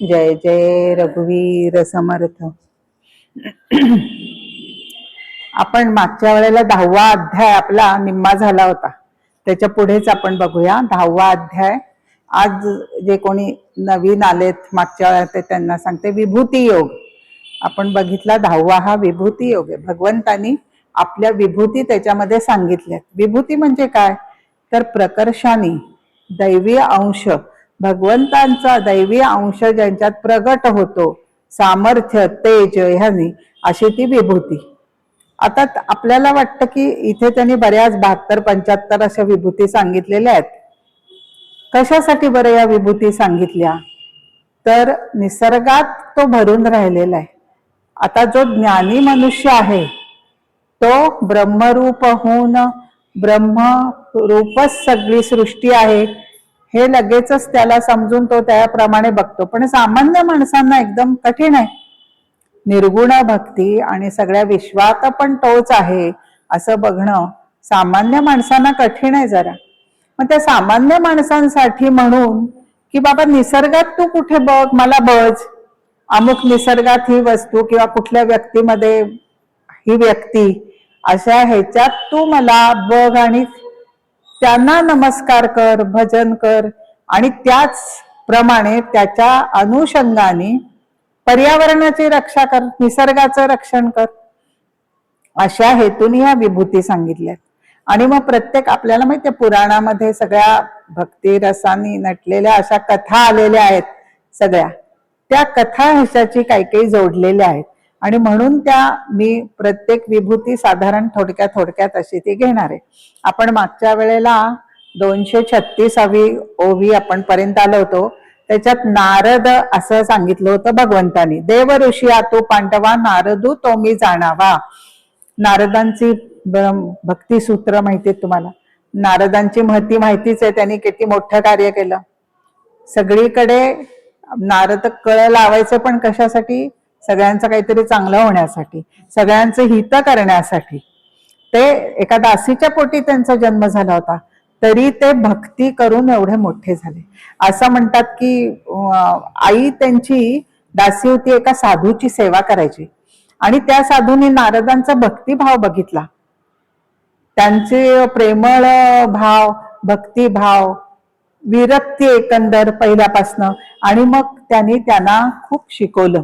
जय जय रघुवीर समर्थ. आपण मागच्या वेळेला 10वा अध्याय आपला निम्मा झाला होता, त्याच्या पुढेच आपण बघूया 10वा अध्याय. आज जे कोणी नवीन आलेत मागच्या वेळेला त्यांना सांगते विभूती योग. आपण बघितला 10वा हा विभूती योग आहे. भगवंतानी आपल्या विभूती त्याच्यामध्ये सांगितल्यात. विभूती म्हणजे काय तर प्रकर्षाने दैवी अंश, भगवंतांचा दैवी अंश ज्यांच्यात प्रगट होतो, सामर्थ्य तेज ह्यानी, अशी ती विभूती. आता आपल्याला वाटतं की इथे त्यांनी बऱ्याच 72-75 अशा विभूती सांगितलेल्या आहेत. कशासाठी बरं या विभूती सांगितल्या तर निसर्गात तो भरून राहिलेला आहे. आता जो ज्ञानी मनुष्य आहे तो ब्रह्मरूप होऊन ब्रह्म रूपच सगळी सृष्टी आहे हे लगेचच त्याला समजून तो त्याप्रमाणे बघतो. पण सामान्य माणसांना एकदम कठीण आहे. निर्गुण भक्ती आणि सगळ्या विश्वात पण तोच आहे असं बघणं सामान्य माणसांना कठीण आहे जरा. मग त्या सामान्य माणसांसाठी म्हणून की बाबा निसर्गात तू कुठे बघ, मला बघ, अमुक निसर्गात ही वस्तू किंवा कुठल्या व्यक्तीमध्ये ही व्यक्ती, अशा ह्याच्यात तू मला बघ आणि त्यांना नमस्कार कर, भजन कर आणि त्याच प्रमाणे त्याच्या अनुषंगाने पर्यावरणाची रक्षा कर, निसर्गाचं रक्षण कर, अशा हेतूने ह्या विभूती सांगितल्यात. आणि मग प्रत्येक आपल्याला माहितीये पुराणामध्ये सगळ्या भक्ती रसानी नटलेल्या अशा कथा आलेल्या आहेत सगळ्या. त्या कथा ह्याच्याची काही काही जोडलेल्या आहेत आणि म्हणून त्या मी प्रत्येक विभूती साधारण थोडक्यात अशी ती घेणार आहे. आपण मागच्या वेळेला 236वी ओवी आपण पर्यंत आलो होतो. त्याच्यात नारद असं सांगितलं होतं भगवंतानी, देव ऋषी आतू पांडवा नारदू तो मी जाणावा. नारदांची भक्ती सूत्र माहिती आहेत तुम्हाला. नारदांची महती माहितीच आहे, त्यांनी किती मोठं कार्य केलं. सगळीकडे नारद कळ लावायचं, पण कशासाठी? सगळ्यांचं काहीतरी चांगलं होण्यासाठी, सगळ्यांचं हित करण्यासाठी. ते एका दासीच्या पोटी त्यांचा जन्म झाला होता, तरी ते भक्ती करून एवढे मोठे झाले. असं म्हणतात की आई त्यांची दासी होती, एका साधूची सेवा करायची आणि त्या साधूंनी नारदांचा भक्तिभाव बघितला, त्यांचे प्रेमळ भाव, भक्तिभाव, विरक्ती एकंदर पहिल्यापासनं, आणि मग त्यांना खूप शिकवलं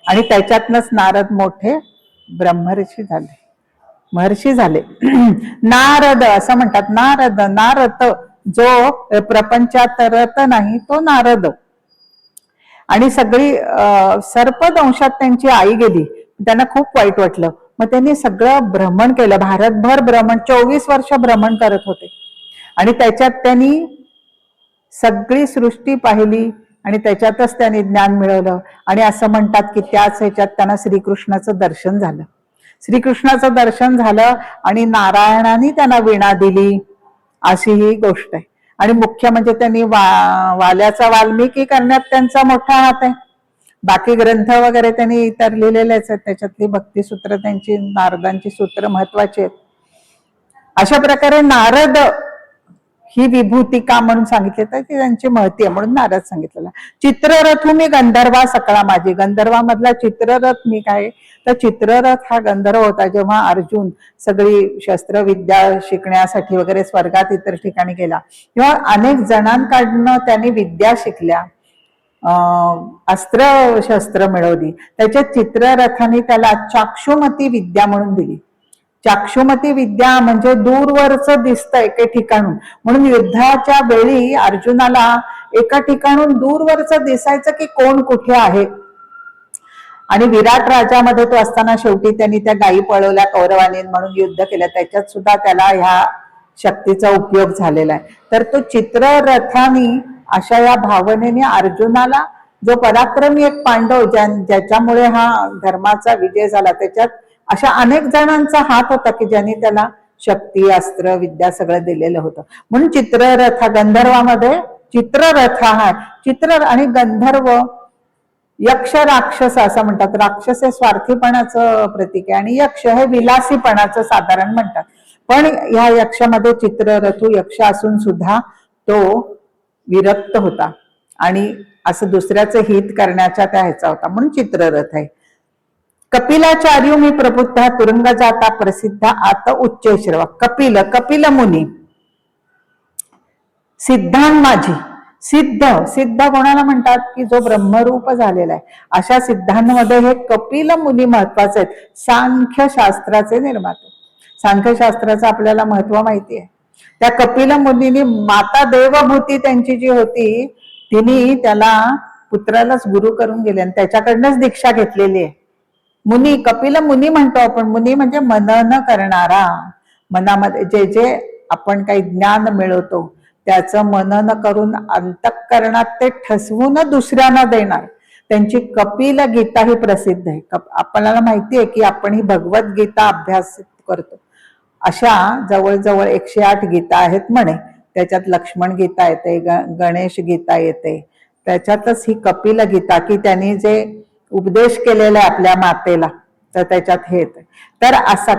आणि त्याच्यातनच नारद मोठे ब्रह्मर्षी झाले, महर्षी झाले. नारद असं म्हणतात. नारद जो प्रपंचात रत नाही तो नारद. आणि सगळी सर्पदंशात त्यांची आई गेली, त्यांना खूप वाईट वाटलं. मग त्यांनी सगळं भ्रमण केलं, भारतभर भ्रमण, 24 वर्ष भ्रमण करत होते आणि त्याच्यात त्यांनी सगळी सृष्टी पाहिली आणि त्याच्यातच त्यांनी ज्ञान मिळवलं. आणि असं म्हणतात की त्याच ह्याच्यात त्यांना श्रीकृष्णाचं दर्शन झालं. श्रीकृष्णाचं दर्शन झालं आणि नारायणाने त्यांना वीणा दिली, अशी ही गोष्ट आहे. आणि मुख्य म्हणजे त्यांनी वाल्याचा वाल्मिकी करण्यात त्यांचा मोठा हात आहे. बाकी ग्रंथ वगैरे त्यांनी इतर लिहिलेलेच आहेत, त्याच्यातली भक्तिसूत्र त्यांची, नारदांची सूत्र महत्वाची आहेत. अशा प्रकारे नारद ही विभूती का म्हणून सांगितली तर ती त्यांची महती आहे म्हणून नारद सांगितलेला. चित्ररथ मी गंधर्वा सकळा माझी. गंधर्वामधला चित्ररथ मी काय तर चित्ररथ हा गंधर्व होता. जेव्हा अर्जुन सगळी शस्त्रविद्या शिकण्यासाठी वगैरे स्वर्गात इतर ठिकाणी गेला, किंवा अनेक जणांकडनं त्यांनी विद्या शिकल्या, अस्त्र शस्त्र मिळवली, त्याच्या चित्ररथाने त्याला चाक्षुमती विद्या म्हणून दिली. चाक्षुमती विद्या म्हणजे दूरवरच दिसतं एके ठिकाणून, म्हणून युद्धाच्या वेळी अर्जुनाला एका ठिकाणून दूरवरच दिसायचं की कोण कुठे आहे. आणि विराट राजामध्ये तो असताना शेवटी त्यांनी त्या गायी पळवल्या कौरवांनी म्हणून युद्ध केलं, त्याच्यात सुद्धा त्याला ह्या शक्तीचा उपयोग झालेला आहे. तर तो चित्ररथानी अशा या भावनेने अर्जुनाला, जो पराक्रमी एक पांडव ज्याच्यामुळे हा धर्माचा विजय झाला, त्याच्यात अशा अनेक जणांचा हात होता की ज्यांनी त्याला शक्ती, अस्त्र, विद्या सगळं दिलेलं होतं. म्हणून चित्ररथ, गंधर्वामध्ये चित्ररथ हा चित्र, आणि गंधर्व, यक्ष, राक्षस असं म्हणतात. राक्षस हे स्वार्थीपणाचं प्रतीक आहे आणि यक्ष हे विलासीपणाचं साधारण म्हणतात. पण ह्या यक्षामध्ये चित्ररथू यक्ष असून सुद्धा तो विरक्त होता आणि असं दुसऱ्याचं हित करण्याच्या त्या ह्याचा होता, म्हणून चित्ररथ आहे. कपिलाचार्य मी प्रबुद्ध तुरुंग जाता प्रसिद्ध आत उच्च श्रवा. कपिल मुनी सिद्धांत माझी. सिद्ध कोणाला म्हणतात की जो ब्रह्मरूप झालेला आहे. अशा सिद्धांमध्ये हे कपिल मुनी महत्वाचे आहेत. सांख्य शास्त्राचे निर्माते. सांख्य शास्त्राचं आपल्याला महत्व माहिती आहे. त्या कपिल मुनीने माता देवभूती त्यांची जी होती तिने त्याला पुत्रालाच गुरु करून गेले आणि त्याच्याकडनंच दीक्षा घेतलेली आहे. मुनी, कपिल मुनी म्हणतो आपण. मुनी म्हणजे मनन करणारा. मनामध्ये जे जे आपण काही ज्ञान मिळवतो त्याचं मनन करून अंतःकरणात ते ठसवून दुसऱ्यांना देणार. त्यांची कपिल गीता ही प्रसिद्ध आहे. आपल्याला माहिती आहे की आपण ही भगवद्गीता अभ्यास करतो. अशा जवळजवळ 108 गीता आहेत म्हणे. त्याच्यात लक्ष्मण गीता येते, गणेश गीता येते. त्याच्यातच ही कपिल गीता की त्यांनी जे उपदेश केलेला आहे आपल्या मातेला, तर त्याच्यात हे येते. तर असा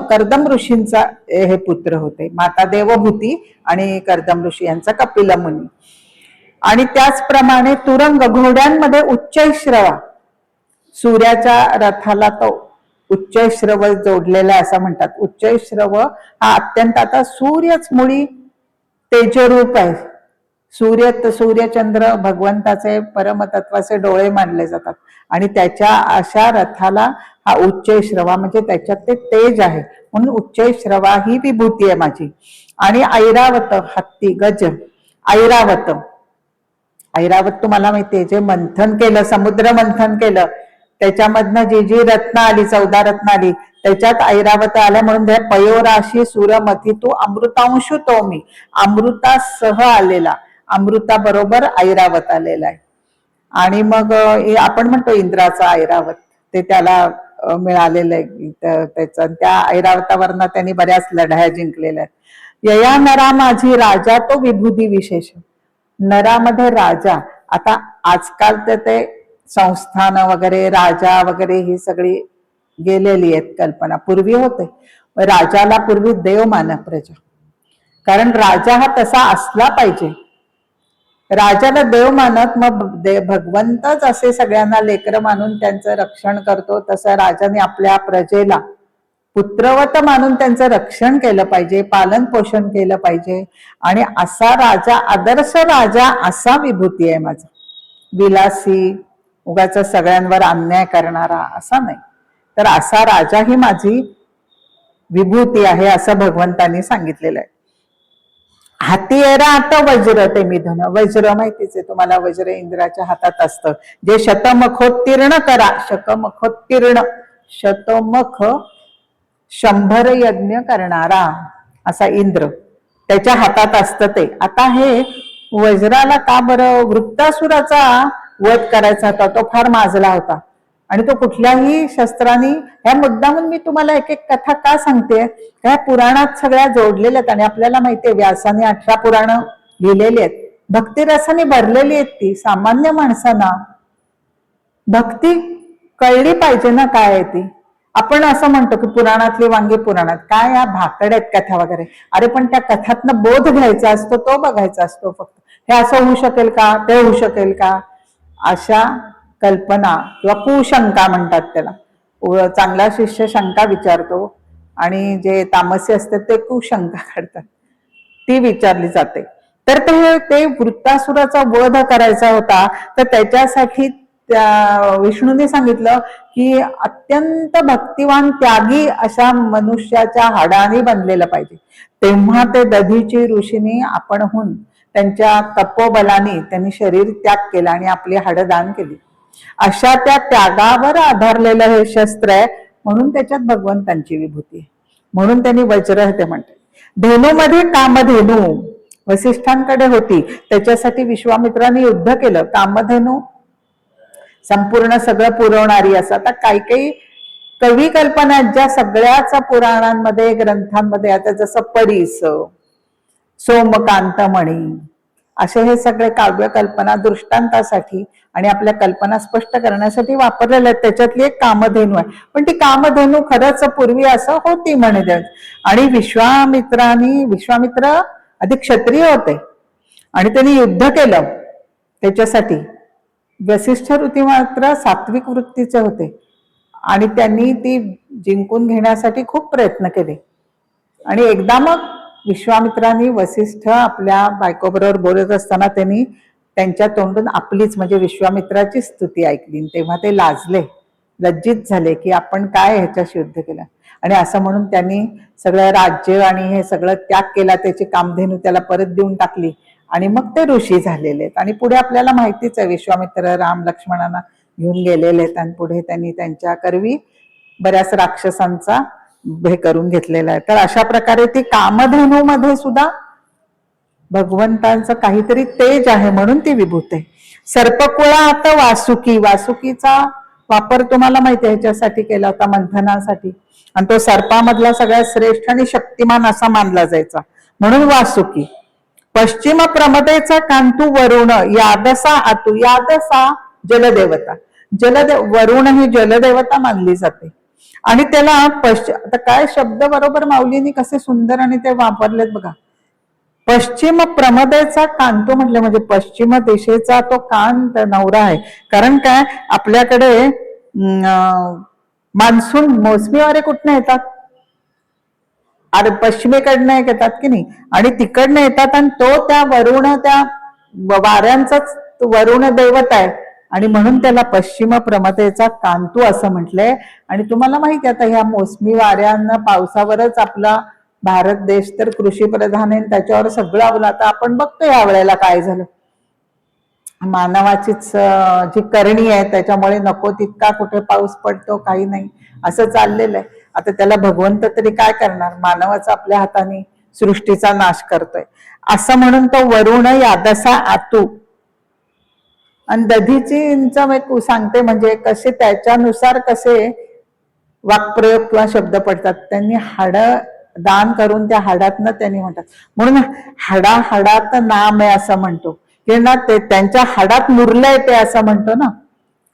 कर्दम ऋषींचा हे पुत्र होते. माता देवभूती आणि कर्दम ऋषी यांचा कपिल मुनी. आणि त्याचप्रमाणे तुरंग, घोड्यांमध्ये उच्चैश्रवा. सूर्याच्या रथाला तो उच्चैश्रव जोडलेला असं म्हणतात. उच्चैश्रव हा अत्यंत, आता सूर्यच मुळी तेजरूप आहे. सूर्यचंद्र भगवंताचे परमतत्वाचे डोळे मानले जातात आणि त्याच्या अशा रथाला हा उच्चैश्रवा म्हणजे त्याच्यात ते तेज आहे, म्हणून उच्चैश्रवा ही विभूती आहे माझी. आणि ऐरावत, हत्ती, गज. ऐरावत तुम्हाला माहितीये, जे मंथन केलं, समुद्र मंथन केलं, त्याच्यामधनं जी रत्न आली, 14 रत्न आली, त्याच्यात ऐरावत आल्या. म्हणून पयोराशी सुरमती तू अमृतांशु तो मी. अमृतासह आलेला, अमृता बरोबर ऐरावत आलेला आहे. आणि मग आपण म्हणतो इंद्राचा ऐरावत, ते त्याला मिळालेलं आहे. त्याचा त्या ऐरावतावरनं त्यांनी बऱ्याच लढाया जिंकलेल्या आहेत. यया नरा माझी राजा तो विभूती विशेष. नरामध्ये राजा. आता आजकाल तर ते संस्थान वगैरे, राजा वगैरे ही सगळी गेलेली आहेत कल्पना. पूर्वी होते, राजाला पूर्वी देव माना प्रजा, कारण राजा हा तसा असला पाहिजे. राजाला देव मानत मग भगवंतच असे सगळ्यांना लेकर मानून त्यांचं रक्षण करतो. तसं राजाने आपल्या प्रजेला पुत्रवत मानून त्यांचं रक्षण केलं पाहिजे, पालन पोषण केलं पाहिजे. आणि असा राजा, आदर्श राजा असा विभूती आहे माझा. विलासी, उगाच सगळ्यांवर अन्याय करणारा असा नाही, तर असा राजा ही माझी विभूती आहे असं भगवंतांनी सांगितलेलं आहे. हातीरा आता वज्र ते मिधन. वज्र माहितीच आहे तुम्हाला, वज्र इंद्राच्या हातात असतं, जे शतमखोत्तीर्ण करा. शतमख 100 यज्ञ करणारा असा इंद्र, त्याच्या हातात असतं ते. आता हे वज्राला का बरं, वृत्तासुराचा वध करायचा होता, तो फार माजला होता आणि तो कुठल्याही शस्त्राने, ह्या मुद्दामून मी तुम्हाला एक एक कथा का सांगते, ह्या पुराणात सगळ्या जोडलेल्या आहेत. आणि आपल्याला माहितीये व्यासाने 18 पुराणं लिहिलेली आहेत, भक्तिरसाने भरलेली आहेत. ती सामान्य माणसांना भक्ती कळली पाहिजे ना काय आहे ती. आपण असं म्हणतो की पुराणातली वांगी पुराणात काय, या भाकड आहेत कथा वगैरे. अरे पण त्या कथातनं बोध घ्यायचा असतो, तो बघायचा असतो फक्त. हे असं होऊ शकेल का, ते होऊ शकेल का, अशा कल्पना किंवा कुशंका म्हणतात त्याला. चांगला शिष्य शंका विचारतो आणि जे तामसी असतात ते कुशंका काढतात, ती विचारली जाते. तर ते वृत्तासुराचा वध करायचा होता, तर त्याच्यासाठी विष्णूने सांगितलं की अत्यंत भक्तिवान त्यागी अशा मनुष्याच्या हाडाने बनलेलं पाहिजे. तेव्हा ते दधीची ऋषीने आपणहून त्यांच्या तपोबलाने त्यांनी शरीर त्याग केला आणि आपली हाडं दान केली. अशा त्या त्यागावर आधारलेलं हे शस्त्र आहे, म्हणून त्याच्यात भगवंतांची विभूती आहे. म्हणून त्यांनी वज्र ते म्हणते. धेनूमध्ये कामधेनू वसिष्ठांकडे होती, त्याच्यासाठी विश्वामित्राने युद्ध केलं. कामधेनू संपूर्ण सगळं पुरवणारी असं. आता काही काही कवी कल्पना ज्या सगळ्याच पुराणांमध्ये, ग्रंथांमध्ये, आता जसं परीस, सोमकांतमणी, असे हे सगळे काव्य कल्पना दृष्टांतासाठी आणि आपल्या कल्पना स्पष्ट करण्यासाठी वापरलेल्या आहेत. त्याच्यातली एक कामधेनू आहे. पण ती कामधेनू खरंच पूर्वी असं होती म्हणे. आणि विश्वामित्र आधी क्षत्रिय होते आणि त्यांनी युद्ध केलं त्याच्यासाठी वसिष्ठ ऋषी मात्र सात्विक वृत्तीचे होते आणि त्यांनी ती जिंकून घेण्यासाठी खूप प्रयत्न केले. आणि एकदा मग विश्वामित्रांनी वसिष्ठ आपल्या बायकोबरोबर बोलत असताना त्यांनी त्यांच्या तोंडून आपलीच म्हणजे विश्वामित्राची स्तुती ऐकली. तेव्हा ते लाजले, लज्जित झाले की आपण काय ह्याच्याशी युद्ध केलं. आणि असं म्हणून त्यांनी सगळं राज्य आणि हे सगळं त्याग केला, त्याची कामधेनू त्याला परत देऊन टाकली आणि मग ते ऋषी झालेले आहेत. आणि पुढे आपल्याला माहितीच आहे, विश्वामित्र राम लक्ष्मणांना घेऊन गेलेले आहेत आणि पुढे त्यांनी त्यांच्या करवी बऱ्याच राक्षसांचा हे करून घेतलेला आहे. तर अशा प्रकारे ती कामधेनू मध्ये सुद्धा भगवंतांचं काहीतरी तेज आहे म्हणून ती विभूत आहे. सर्पकुळात वासुकी, वासुकीचा वापर तुम्हाला माहिती आहे ह्याच्यासाठी केला होता, मंथनासाठी. आणि तो सर्पामधला सगळ्यात श्रेष्ठ आणि शक्तिमान असा मानला जायचा म्हणून वासुकी. पश्चिम प्रमदेचा कांतू वरुण, यादसा आतू, यादसा जलदेवता, वरुण ही जलदेवता मानली जाते. आणि त्याला आता काय शब्द बरोबर माऊलींनी कसे सुंदर आणि ते वापरलेत बघा. पश्चिम प्रमदेचा कांतो म्हटलं म्हणजे पश्चिम दिशेचा तो कांत नवरा आहे. कारण काय आपल्याकडे मान्सून मोसमी वारे कुठनं येतात, अरे पश्चिमेकडनं येतात की नाही, आणि तिकडनं येतात आणि तो त्या वरुण, त्या वाऱ्यांचाच वरुण दैवत आहे आणि म्हणून त्याला पश्चिम प्रमदेचा कांतू असं म्हटलंय. आणि तुम्हाला माहिती आहे आता ह्या मोसमी वाऱ्यांना पावसावरच आपला भारत देश तर कृषी प्रधान आहे, त्याच्यावर सगळं आवलं. आता आपण बघतो या वेळेला काय झालं, मानवाचीच जी करणी आहे त्याच्यामुळे नको तितका कुठे पाऊस पडतो, काही नाही, असं चाललेलं आहे. आता त्याला भगवंत तरी काय करणार, मानवाचा आपल्या हाताने सृष्टीचा नाश करतोय. असं म्हणून तो वरुण यादसा आतू. आणि दधीची सांगते म्हणजे कसे त्याच्यानुसार कसे वाक्प्रयोग किंवा शब्द पडतात. त्यांनी हाड दान करून त्या हाडातनं त्यांनी म्हणतात, म्हणून हाडात नाम आहे असं म्हणतो की ना, ते त्यांच्या हाडात मुरलंय ते असं म्हणतो ना.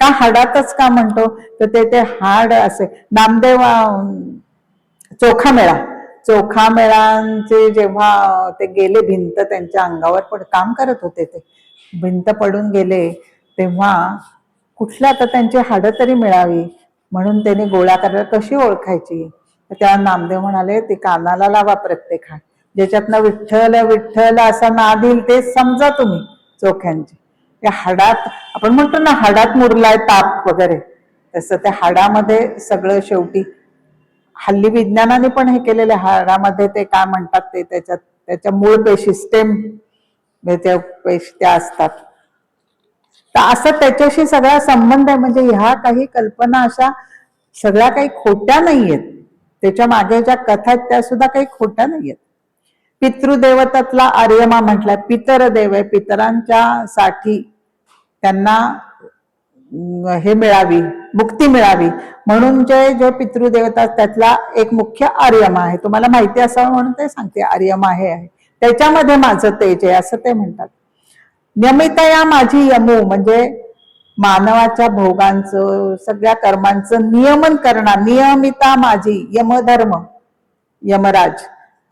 का हाडातच का म्हणतो तर ते हाड असे. नामदेव चोखा मेळांचे जेव्हा ते गेले, भिंत त्यांच्या अंगावर काम करत होते, ते भिंत पडून गेले तेव्हा कुठल्या आता त्यांची हाडं तरी मिळावी म्हणून त्यांनी गोळा करायला कशी ओळखायची. त्या नामदेव म्हणाले ते कानाला लावा प्रत्येक हाड, ज्याच्यातनं विठ्ठल विठ्ठल असा नाद येईल ते समजा तुम्ही चोख्यांचे. त्या हाडात आपण म्हणतो ना हाडात मुरलाय ताप वगैरे, तसं त्या हाडामध्ये सगळं शेवटी हल्ली विज्ञानाने पण हे केलेले, हाडामध्ये ते काय म्हणतात ते त्याच्या मूळ पेशी स्टेम पेशी त्या असतात. तर असं त्याच्याशी सगळा संबंध आहे. म्हणजे ह्या काही कल्पना अशा सगळ्या काही खोट्या नाहीयेत, त्याच्या मागे ज्या कथा आहेत त्या सुद्धा काही खोट्या नाहीयेत. पितृदेवतातला आर्यमा म्हटलाय, पितर देव आहे, पितरांच्या साठी त्यांना हे मिळावी, मुक्ती मिळावी म्हणून जे पितृदेवता त्यातला एक मुख्य आर्यमा आहे. तुम्हाला माहिती असावं म्हणून ते सांगते, आर्यमा हे आहे, त्याच्यामध्ये माझं तेज आहे असं ते म्हणतात. नियमितया माझी यमू म्हणजे मानवाच्या भोगांचं सगळ्या कर्मांचं नियमन करणार, नियमिता माझी यमधर्म, यमराज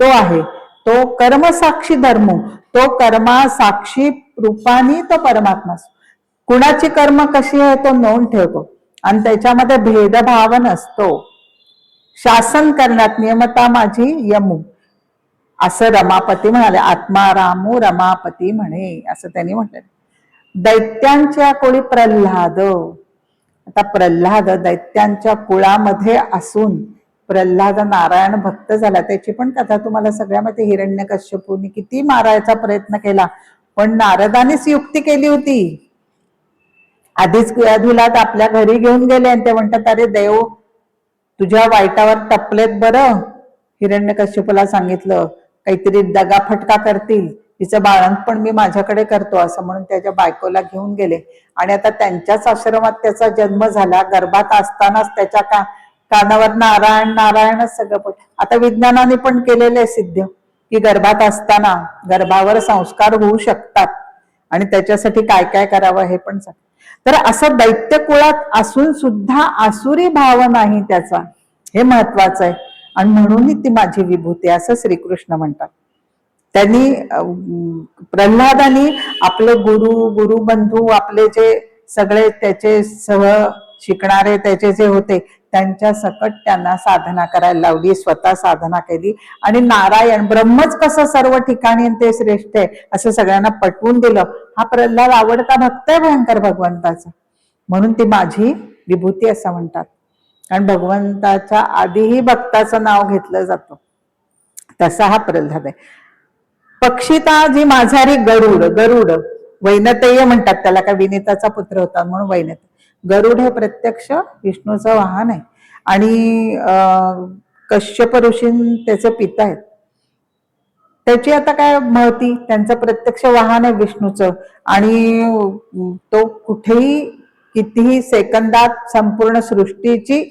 तो आहे, तो कर्मसाक्षी धर्म, तो कर्मा साक्षी रूपाने तो परमात्मा. कुणाची कर्म कशी आहे तो नोंद ठेवतो आणि त्याच्यामध्ये भेदभाव नसतो. शासन करण्यात नियमता माझी यमू असं रमापती म्हणाले. आत्मा रामू रमापती म्हणे असं त्यांनी म्हटलं. दैत्यांच्या कोळी प्रल्हाद, आता प्रल्हाद दैत्यांच्या कुळामध्ये असून प्रल्हाद नारायण भक्त झाला. त्याची पण कथा तुम्हाला सगळ्यामध्ये, हिरण्यकश्यपूने किती मारायचा प्रयत्न केला पण नारदानेच युक्ती केली होती. आधीच अधिलात आपल्या घरी घेऊन गेले आणि ते म्हणतात अरे देव तुझ्या वाईटावर टपलेत बरं. हिरण्यकश्यपूला सांगितलं काहीतरी दगाफटका करतील, तिचं बाळंतपण मी माझ्याकडे करतो असं म्हणून त्याच्या बायकोला घेऊन गेले. आणि आता त्यांच्याच आश्रमात त्याचा जन्म झाला. गर्भात असतानाच त्याच्या कानावर नारायण नारायणच सगळं पण. आता विज्ञानाने पण केलेले सिद्ध की गर्भात असताना गर्भावर संस्कार होऊ शकतात आणि त्याच्यासाठी काय काय करावं हे पण सांग. तर असं दैत्य कुळात असून सुद्धा आसुरी भाव नाही त्याचा, हे महत्वाचं आहे. आणि म्हणून ती माझी विभूती असं श्रीकृष्ण म्हणतात. त्यांनी प्रल्हादानी आपले गुरुबंधू आपले जे सगळे त्याचे सह शिकणारे त्याचे जे होते त्यांच्या सकट त्यांना साधना करायला लावली, स्वतः साधना केली आणि नारायण ब्रह्मच कसं सर्व ठिकाणी ते श्रेष्ठ आहे असं सगळ्यांना पटवून दिलं. हा प्रल्हाद आवडता भक्त आहे भयंकर भगवंताचा, म्हणून ती माझी विभूती असं म्हणतात. कारण भगवंताच्या आधीही भक्ताचं नाव घेतलं जातं, तसा हा प्रल्हाद आहे. पक्षिता जी माझारी गरुड, गरुड वैनतेय म्हणतात त्याला, काय विनीताचा पुत्र होता म्हणून वैनत. गरुड हे प्रत्यक्ष विष्णूचं वाहन आहे आणि कश्यप ऋषी त्याचे पिता आहेत. त्याची आता काय महती, त्यांचं प्रत्यक्ष वाहन आहे विष्णूचं आणि तो कुठेही कितीही सेकंदात संपूर्ण सृष्टीची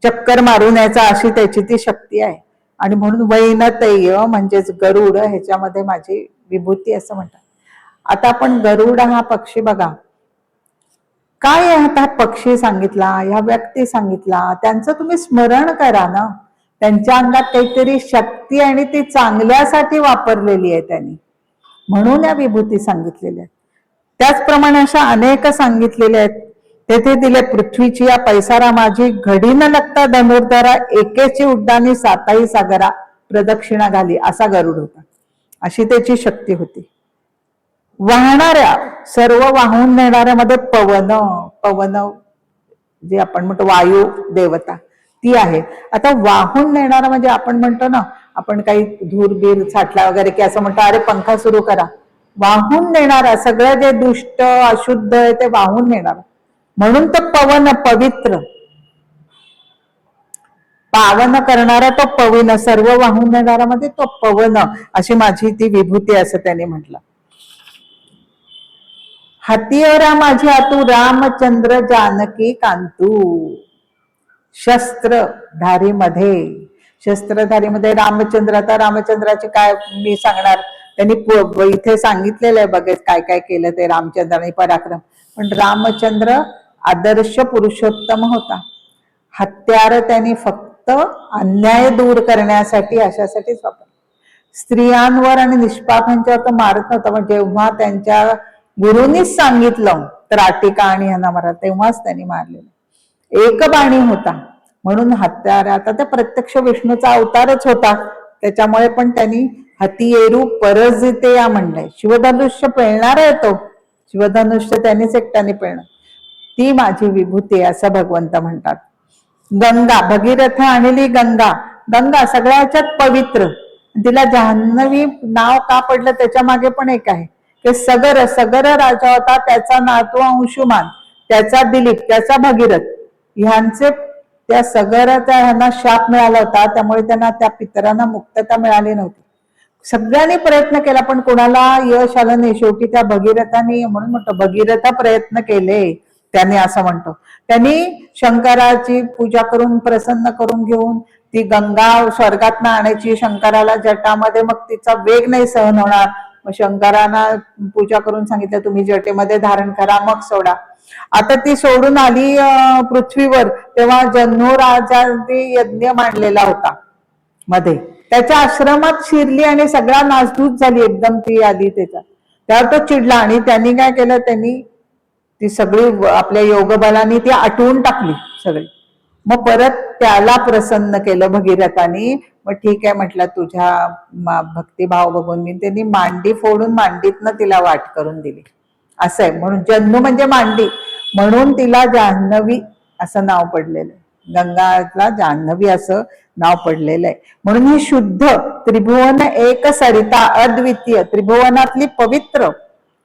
चक्कर मारून यायचा अशी त्याची ती शक्ती आहे. आणि म्हणून वैनतेय म्हणजेच गरुड ह्याच्यामध्ये माझी विभूती असं म्हणतात. आता आपण गरुड हा पक्षी बघा, काय आता पक्षी सांगितला, ह्या व्यक्ती सांगितला, त्यांचं तुम्ही स्मरण करा ना. त्यांच्या अंगात काहीतरी शक्ती आणि ती चांगल्यासाठी वापरलेली आहे त्यांनी, म्हणून या विभूती सांगितलेल्या आहेत. त्याचप्रमाणे अशा अनेक सांगितलेल्या आहेत. तेथे दिले पृथ्वीची या पैसारा माझी, घडी न लागता धनुर्धरा, एकेची उड्डाणी साताही सागरा प्रदक्षिणा घाली, असा गरुड होता. अशी त्याची शक्ती होती. वाहणाऱ्या सर्व वाहून नेणाऱ्यामध्ये पवन, पवन जे आपण म्हणतो वायू देवता ती आहे. आता वाहून नेणारा म्हणजे आपण म्हणतो ना, आपण काही धूर साठला वगैरे की असं म्हणतो अरे पंखा सुरू करा. वाहून नेणारा सगळं जे दुष्ट अशुद्ध आहे ते वाहून नेणारा, म्हणून तो पवन पवित्र, पावन करणारा तो पवन, सर्व वाहून नेणारा मध्ये तो पवन, अशी माझी ती विभूती असं त्याने म्हटलं. हतियरा माझी आतू रामचंद्र जानकी कांतू, शस्त्रधारीमध्ये, शस्त्रधारीमध्ये रामचंद्र. आता रामचंद्राचे काय मी सांगणार, त्यांनी इथे सांगितलेलं आहे बघा काय काय केलं ते रामचंद्राने पराक्रम. पण रामचंद्र आदर्श पुरुषोत्तम होता. हत्यार त्यांनी फक्त अन्याय दूर करण्यासाठी अशासाठीच वापरलं. स्त्रियांवर आणि निष्पापांच्यावर तो मारत नव्हता, पण जेव्हा त्यांच्या गुरुनीच सांगितलं त्राटिका आणि ह्यांना मारा, तेव्हाच त्यांनी मारलेलं. एक बाणी होता म्हणून हत्यार, आता ते प्रत्यक्ष विष्णूचा अवतारच होता, त्याच्यामुळे पण त्यांनी हतियेरू परजिते या म्हणलंय. शिवधनुष्य पेळणार आहे तो, शिवधनुष्य त्यांनीच एकट्याने पेळणार, ती माझी विभूती असं भगवंत म्हणतात. गंगा, भगीरथ आणली गंगा, गंगा सगळ्याच्यात पवित्र. तिला जान्हवी नाव का पडलं त्याच्या मागे पण एक आहे की सगर, सगर राजा होता, त्याचा नातू अंशुमान, त्याचा दिलीप, त्याचा भगीरथ, ह्यांचे त्या सगराचा ह्यांना शाप मिळाला होता, त्यामुळे त्यांना त्या पितरांना मुक्तता मिळाली नव्हती. सगळ्यांनी प्रयत्न केला पण कोणाला यश आलं नाही. शेवटी त्या भगीरथाने, म्हणून म्हणतो भगीरथ प्रयत्न केले त्याने असं म्हणतो. त्यांनी शंकराची पूजा करून प्रसन्न करून घेऊन ती गंगा स्वर्गात आणायची शंकराला जटामध्ये, मग तिचा वेग नाही सहन होणार, मग शंकरांना पूजा करून सांगितलं तुम्ही जटेमध्ये धारण करा मग सोडा. आता ती सोडून आली पृथ्वीवर, तेव्हा जन्नू राजांनी यज्ञ मांडलेला होता मध्ये, त्याच्या आश्रमात शिरली आणि सगळा नासधूस झाली एकदम ती आली त्याच्यात. त्यावर तो चिडला आणि त्यांनी काय केलं, त्यांनी ती सगळी आपल्या योगबलाने ती आटवून टाकली सगळी. मग परत त्याला प्रसन्न केलं भगीरथाने. मग ठीक आहे म्हटलं, तुझ्या भक्तिभाव बघून मी, त्यांनी मांडी फोडून मांडीतनं तिला वाट करून दिली असं आहे. म्हणून जन्नू म्हणजे मांडी, म्हणून तिला जान्हवी असं नाव पडलेलं आहे. गंगाला जान्हवी असं नाव पडलेलं आहे. म्हणून ही शुद्ध त्रिभुवन एक सरिता, अद्वितीय, त्रिभुवनातली पवित्र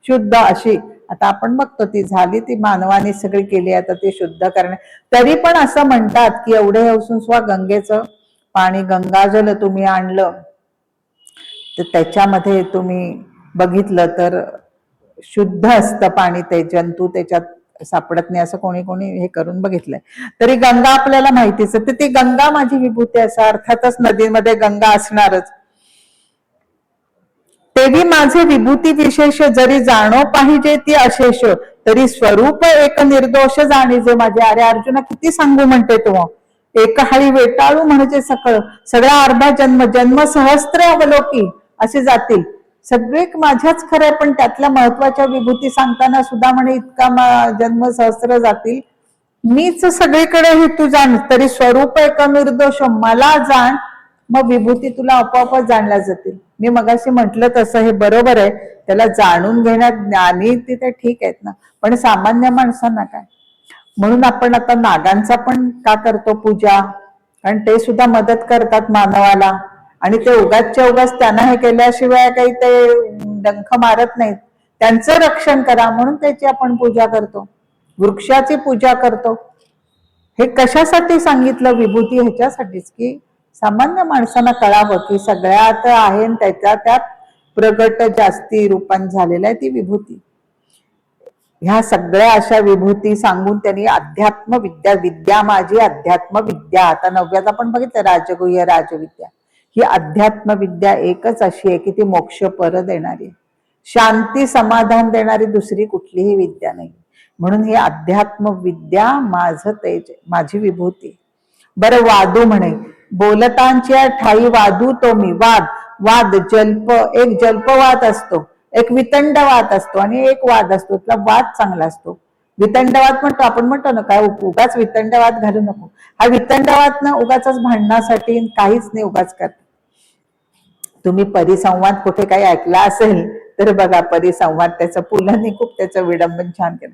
शुद्ध अशी. आता आपण बघतो ती झाली, ती मानवाने सगळी केली, आता ती शुद्ध करणे. तरी पण असं म्हणतात की एवढे असून सुद्धा गंगेचं पाणी, गंगाजल तुम्ही आणलं तर त्याच्यामध्ये तुम्ही बघितलं तर शुद्ध असतं पाणी, ते जंतू त्याच्यात सापडत नाही असं कोणी कोणी हे करून बघितलंय. तरी गंगा आपल्याला माहितीच, तर ती गंगा माझी विभूती असं, अर्थातच नदीमध्ये गंगा असणारच. तेवी माझे विभूती विशेष, जरी जाणो पाहिजे ती अशेष, तरी स्वरूप एक निर्दोष जाणीजे माझे. अरे अर्जुना किती सांगू म्हणते तो, एक हाळी वेटाळू म्हणजे सकळ, सगळा अर्धा जन्म, जन्म सहस्त्र अवलोकी, असे जातील. सगळे माझ्याच खरंय, पण त्यातल्या महत्वाच्या विभूती सांगताना सुद्धा म्हणे इतका जन्म सहस्र जातील, मीच सगळीकडे हे तू जाण, तरी स्वरूप एक निर्दोष मला जाण, मग विभूती तुला आपोआपच जाणल्या जातील. मी मगाशी म्हटलं तसं हे बरोबर आहे, त्याला जाणून घेण्यात ज्ञानी तिथे ठीक आहेत ना, पण सामान्य माणसांना काय. म्हणून आपण आता नागांचा पण का करतो पूजा, कारण ते सुद्धा मदत करतात मानवाला, आणि ते उगाचच्या उगाच त्यांना हे केल्याशिवाय काही ते डंख मारत नाहीत. त्यांचं रक्षण करा म्हणून त्याची आपण पूजा करतो, वृक्षाची पूजा करतो. हे कशासाठी सांगितलं विभूती, ह्याच्यासाठीच की सामान्य माणसांना कळावं की सगळ्यात आहे त्याच्या त्यात प्रगट जास्ती रूपान झालेलं आहे ती विभूती. ह्या सगळ्या अशा विभूती सांगून त्यांनी अध्यात्म विद्या, विद्या माझी अध्यात्म विद्या, आता 9व्यात आपण बघितलं राजगुह्य राजविद्या, ही अध्यात्म विद्या एकच अशी आहे की ती मोक्ष पर देणारी, शांती समाधान देणारी दुसरी कुठलीही विद्या नाही. म्हणून ही अध्यात्म विद्या माझं तेज, माझी विभूती. बरं वादू म्हणे, बोलतांच्या ठाई वादू तो मी. वाद, वाद जल्प, एक जल्पवाद असतो, एक वितंडवाद असतो आणि एक वाद असतो. त्याला वाद चांगला असतो. वितंडवाद म्हणतो आपण, म्हणतो ना काय उगाच वितंडवाद घालू नको, हा वितंडवाद ना उगाच भांडणासाठी काहीच नाही उगाच करत. तुम्ही परिसंवाद कुठे काही ऐकला असेल तर बघा, परिसंवाद त्याचं पुलांनी खूप त्याचं विडंबन छान केलं.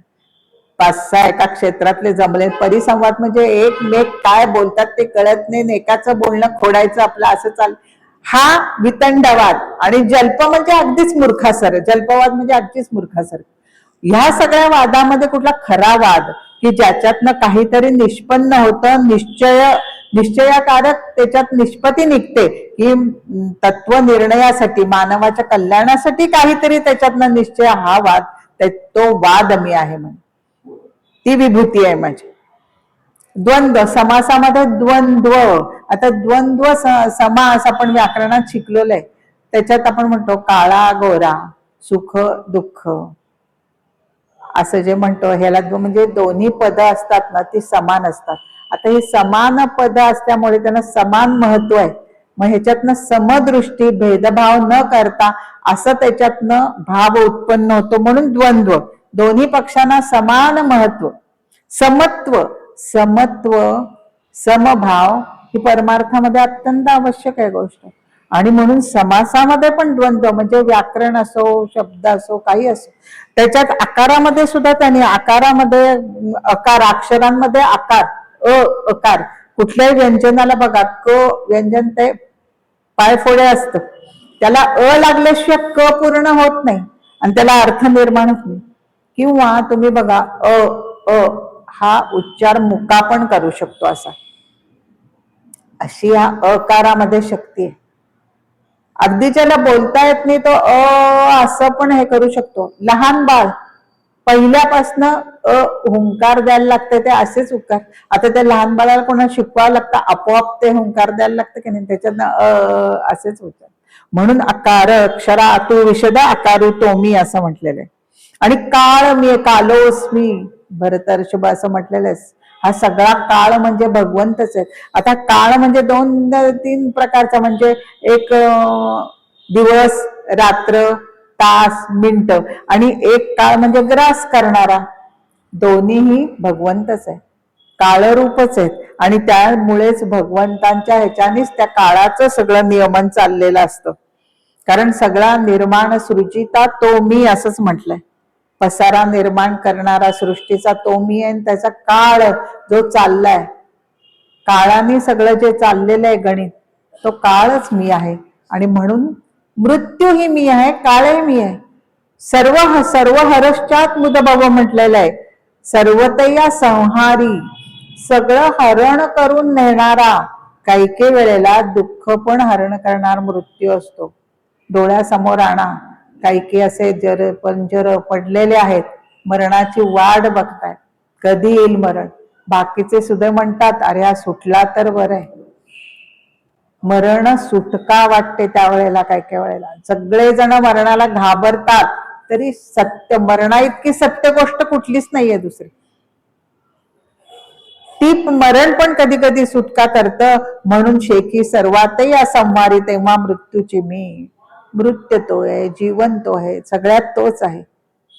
5-6 एका क्षेत्रातले जमले. परिसंवाद म्हणजे एकमेक काय बोलतात ते कळत नाही, एकाचं बोलणं खोडायचं आपलं असं चाल, हा वितंडवाद. आणि जल्प म्हणजे अगदीच मूर्खासर, जल्पवाद म्हणजे अगदीच मूर्खासर. ह्या सगळ्या वादामध्ये कुठला खरा वाद की ज्याच्यातनं काहीतरी निष्पन्न होतं, निश्चयाकारक त्याच्यात निष्पत्ती निघते की तत्व निर्णयासाठी, मानवाच्या कल्याणासाठी काहीतरी त्याच्यातनं निश्चय, हा वाद, तो वाद मी आहे म्हणे, ती विभूती आहे माझी. द्वंद्व, समासामध्ये द्वंद्व, आता द्वंद्व समास आपण व्याकरणात शिकलेलो आहे, त्याच्यात आपण म्हणतो काळा गोरा, सुख दुःख असं जे म्हणतो, ह्याला म्हणजे दोन्ही पद असतात ना ती समान असतात. आता ही समान पद असल्यामुळे त्यांना समान महत्व आहे. मग ह्याच्यातनं समदृष्टी, भेदभाव न करता असं त्याच्यातनं भाव उत्पन्न होतो, म्हणून द्वंद्व, दोन्ही पक्षांना समान महत्व. समत्व, समत्व, समभाव ही परमार्थामध्ये अत्यंत आवश्यक आहे गोष्ट. आणि म्हणून समासामध्ये पण द्वंद्व, म्हणजे व्याकरण असो, शब्द असो, काही असो, त्याच्यात आकारामध्ये सुद्धा त्यांनी, आकारामध्ये अकार, अक्षरांमध्ये आकार, अकार, कुठल्याही व्यंजनाला बघा, क व्यंजन ते पायफोडे असतं, त्याला लागल्याशिवाय क पूर्ण होत नाही आणि त्याला अर्थ निर्माण होत नाही. किंवा तुम्ही बघा हा उच्चार मुका पण करू शकतो असा, अशी या अकारामध्ये शक्ती आहे. अगदी ज्याला बोलता येत नाही तो असं पण हे करू शकतो. लहान बाळ पहिल्यापासनं हुंकार द्यायला लागतं, ते असेच उकार. आता त्या लहान बाळाला कोणाला शिकवावं लागतं, आपोआप ते हुंकार द्यायला लागतं की नाही, त्याच्यातनं असेच उकार. म्हणून अकार, अक्षरा अतु विशद आकारू तो मी असं म्हटलेलं आहे. आणि काळ मी, कालोस मी, भरतर्षभ असं म्हटलेलं आहे. हा सगळा काळ म्हणजे भगवंतच आहे. आता काळ म्हणजे 2-3 प्रकारचा, म्हणजे एक दिवस, रात्र, तास, मिनिट, आणि एक काळ म्हणजे ग्रास करणारा, दोन्हीही भगवंतच आहे, काळरूपच आहेत. आणि त्यामुळेच भगवंतांच्या ह्याच्यानेच त्या काळाचं सगळं नियमन चाललेलं असतं. कारण सगळा निर्माण सृजिता तो मी असंच म्हटलंय. पसारा निर्माण करणारा सृष्टीचा तो मी आहे, आणि त्याचा काळ जो चाललाय, काळाने सगळं जे चाललेलं आहे गणित, तो काळच मी आहे. आणि म्हणून मृत्यू ही मी आहे, काळही मी आहे. सर्व हरश्चात मुदभव म्हटलेलं आहे. सर्वतया संहारी, सगळं हरण करून नेणारा, काही वेळेला दुःख पण हरण करणार मृत्यू असतो. डोळ्यासमोर आणा, काही असे पंजर पडलेले आहेत, मरणाची वाट बघतायत, कधी येईल मरण. बाकीचे सुद्धा म्हणतात अरे हा सुटला तर बरं आहे. मरण सुटका वाटते त्यावेळेला, काही वेळेला सगळेजण मरणाला घाबरतात, तरी सत्य, मरणा इतकी सत्य गोष्ट कुठलीच नाहीये दुसरी. ती मरण पण कधी कधी सुटका करतं. म्हणून शेकी सर्वातही असंवारी तेव्हा मृत्यूची मी. मृत्यू तो आहे, जीवन तो आहे, सगळ्यात तोच आहे.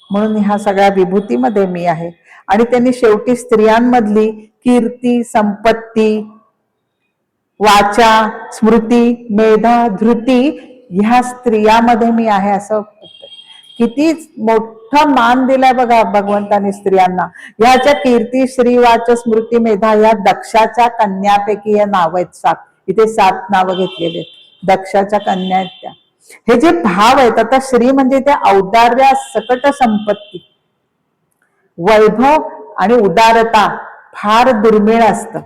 म्हणून ह्या सगळ्या विभूतीमध्ये मी आहे. आणि त्यांनी शेवटी स्त्रियांमधली कीर्ती, संपत्ती, वाचा, स्मृती, मेधा, धृती ह्या स्त्रियामध्ये मी आहे असं. किती मोठा मान दिलाय बघा भगवंतानी स्त्रियांना. ह्याच्या कीर्ती, श्री, वाच, स्मृती, मेधा या दक्षाच्या कन्यापैकी या नाव आहेत 7. इथे 7 नावं घेतलेली आहेत. दक्षाच्या कन्या आहेत त्या. हे जे भाव आहेत, आता श्री म्हणजे त्या औदार्या सकट संपत्ती, वैभव आणि उदारता फार दुर्मिळ असतं.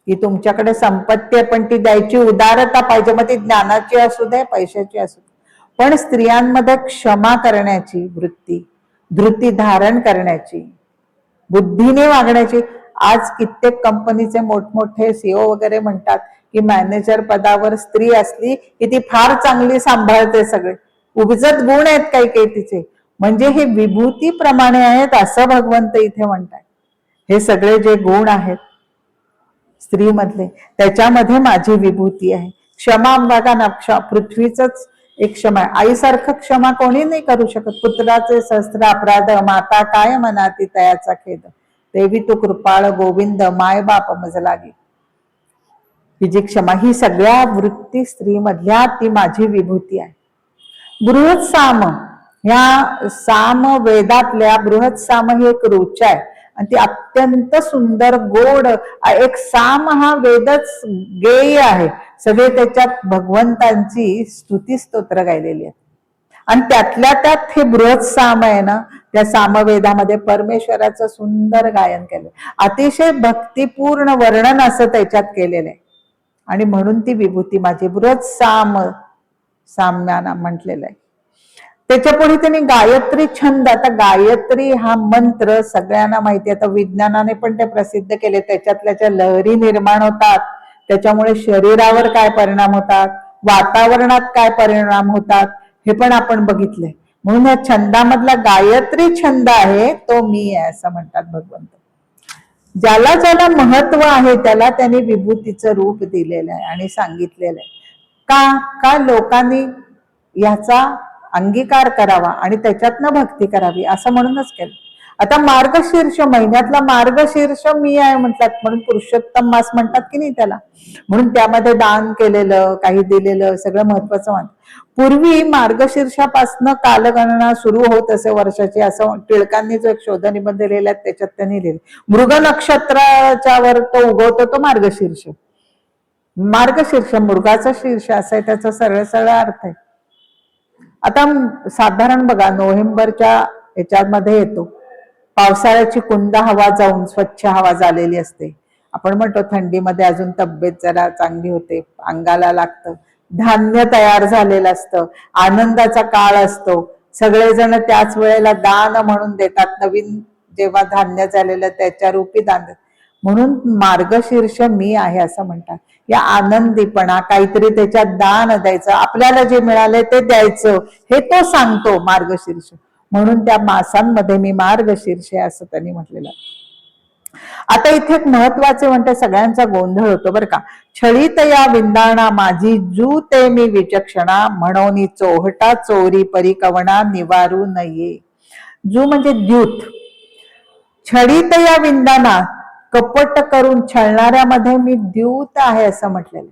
की तुमच्याकडे संपत्ती आहे पण ती द्यायची उदारता पाहिजे, मग ती ज्ञानाची असू दे, पैशाची असू दे. पण स्त्रियांमध्ये क्षमा करण्याची वृत्ती, धृती धारण करण्याची, बुद्धीने वागण्याची. आज कित्येक कंपनीचे मोठमोठे सीओ वगैरे म्हणतात की मॅनेजर पदावर स्त्री असली की ती फार चांगली सांभाळते सगळे. उगजत गुण आहेत काही काही तिचे, म्हणजे हे विभूती प्रमाणे आहेत असं भगवंत इथे म्हणतात. हे सगळे जे गुण आहेत स्त्री मधले, त्याच्यामध्ये माझी विभूती आहे. क्षमा बघा ना, पृथ्वीच एक क्षमा आहे. आईसारखं क्षमा कोणी नाही करू शकत. पुत्राचे सहस्त्र अपराध, माता काय मनाती तयाचा खेद, देवी तू कृपाळ गोविंद, माय बाप मज लागी. ही जी क्षमा, ही सगळ्या वृत्ती स्त्री मधल्या ती माझी विभूती आहे. बृहत साम, ह्या साम वेदातल्या बृहत साम ही एक रुचा आहे आणि ती अत्यंत सुंदर गोड. एक साम हा वेदच गेय आहे. सगळे त्याच्यात भगवंतांची स्तुती स्तोत्र गायलेली आहेत. आणि त्यातल्या त्यात हे बृहत साम आहे ना, त्या सामवेदामध्ये परमेश्वराचं सुंदर गायन केलं, अतिशय भक्तिपूर्ण वर्णन असं त्याच्यात केलेलं आहे. आणि म्हणून ती विभूती माझी बृहत साम, साम्याना म्हटलेलं आहे. त्याच्या पुढे त्यांनी गायत्री छंद. आता गायत्री हा मंत्र सगळ्यांना माहिती आहे, आता विज्ञानाने पण ते प्रसिद्ध केले. त्याच्यातल्या लहरी निर्माण होतात, त्याच्यामुळे शरीरावर काय परिणाम होतात, वातावरणात काय परिणाम होतात हे पण आपण बघितलंय. म्हणून या छंदामधला गायत्री छंद आहे तो मी आहे असं म्हणतात भगवंत. ज्याला ज्याला महत्व आहे त्याला त्यांनी विभूतीचं रूप दिलेलं आहे आणि सांगितलेलं आहे. का लोकांनी ह्याचा अंगीकार करावा आणि त्याच्यातनं भक्ती करावी असं म्हणूनच केलं. आता मार्गशीर्ष महिन्यातला मार्गशीर्ष मी आहे म्हटलात, म्हणून पुरुषोत्तम मास म्हणतात की नाही त्याला. म्हणून त्यामध्ये दान केलेलं, काही दिलेलं सगळं महत्वाचं मानतात. पूर्वी मार्गशीर्षापासनं कालगणना सुरू होत असे वर्षाची, असं टिळकांनी जो एक शोध निबंध लिहिला त्याच्यात त्यांनी लिहिले. मृग नक्षत्राच्या वर तो उगवतो तो मार्गशीर्ष. मार्गशीर्ष मृगाचा शीर्ष असा आहे, त्याचा सरळ सरळ अर्थ आहे. आता साधारण बघा नोव्हेंबरच्या ह्याच्यामध्ये येतो, पावसाळ्याची कुंद हवा जाऊन स्वच्छ हवा झालेली असते. आपण म्हणतो थंडीमध्ये अजून तब्येत जरा चांगली होते, अंगाला लागतं. धान्य तयार झालेलं असतं, आनंदाचा काळ असतो. सगळेजण त्याच वेळेला दान म्हणून देतात, नवीन जेव्हा धान्य झालेलं त्याच्या रूपी दान. म्हणून मार्गशीर्ष मी आहे असं म्हणतात. या आनंदीपणा, काहीतरी त्याच्यात दान द्यायचं, आपल्याला जे मिळाले ते द्यायचं, हे तो सांगतो मार्गशीर्ष. म्हणून त्या मासांमध्ये मी मार्गशीर्ष आहे असं त्यांनी म्हटलेलं. आता इथे एक महत्वाचे म्हणते, सगळ्यांचा गोंधळ होतो बरं का. छळीत या विंदाणा माझी जू ते मी विचक्षणा, म्हणून चोहटा चोरी परिकवणा निवारू नये. जू म्हणजे द्यूत. छळीत या विंदाणा, कपट करून छळणाऱ्यामध्ये मी द्यूत आहे असं म्हटलेलं.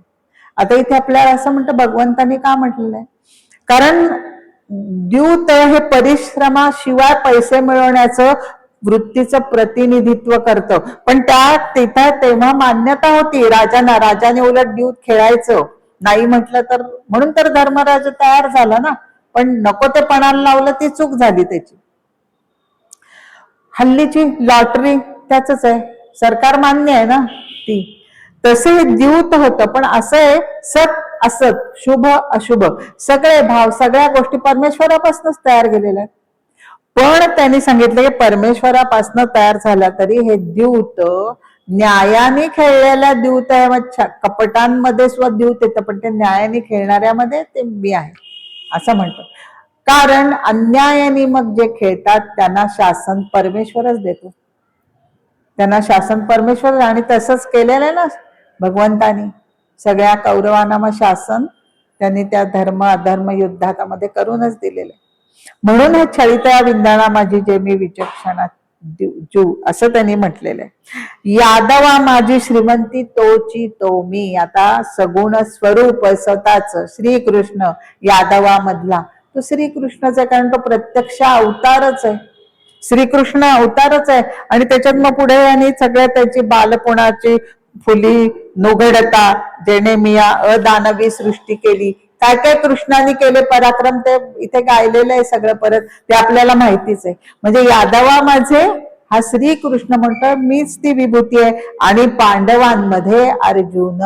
आता इथे आपल्याला असं म्हणतं भगवंतांनी का म्हटलेलं आहे, कारण द्यूत हे परिश्रमाशिवाय पैसे मिळवण्याचं वृत्तीचं प्रतिनिधित्व करतं. पण तिथं तेव्हा मान्यता होती राजांना, राजाने उलट द्यूत खेळायचं नाही म्हटलं तर, म्हणून तर धर्मराज तयार झाला ना. पण नको ते पणाला लावलं, ती चूक झाली त्याची. हल्लीची लॉटरी त्याच आहे, सरकार मान्य आहे ना ती. तसे हे द्यूत होतं, पण असं आहे सत असत, शुभ अशुभ सगळे भाव, सगळ्या गोष्टी परमेश्वरापासूनच तयार केलेल्या आहेत. पण त्यांनी सांगितलं की परमेश्वरापासून तयार झाला तरी हे द्यूत न्यायाने खेळलेला द्यूत आहे. मग कपटांमध्ये सुद्धा द्यूत येतं, पण ते न्यायाने खेळणाऱ्यामध्ये ते मी आहे असं म्हणतो. कारण अन्यायाने मग जे खेळतात त्यांना शासन परमेश्वरच देतो, त्यांना शासन परमेश्वर. आणि तसंच केलेलं आहे ना भगवंतानी, सगळ्या कौरवांना मग शासन त्यांनी त्या धर्म अधर्म युद्धामध्ये करूनच दिलेले. म्हणून हे छळिता विंदाणा माझी जे मी विचक्षणा जू असं त्यांनी म्हटलेलं आहे. यादवा माझी श्रीमंती तोची तो मी. आता सगुण स्वरूप स्वतःच श्रीकृष्ण यादवा मधला तो श्रीकृष्णच आहे, कारण तो प्रत्यक्ष अवतारच आहे. श्रीकृष्ण अवतारच आहे. आणि त्याच्यात मग पुढे आणि सगळ्या त्याची बालपणाची फुली नुघडता जेणे मी या अदानवी सृष्टी केली. काय काय कृष्णाने केले पराक्रम ते इथे गायलेलं आहे सगळं, परत ते आपल्याला माहितीच आहे. म्हणजे यादवा माझे हा श्रीकृष्ण म्हणतो, मीच ती विभूती आहे. आणि पांडवांमध्ये अर्जुन.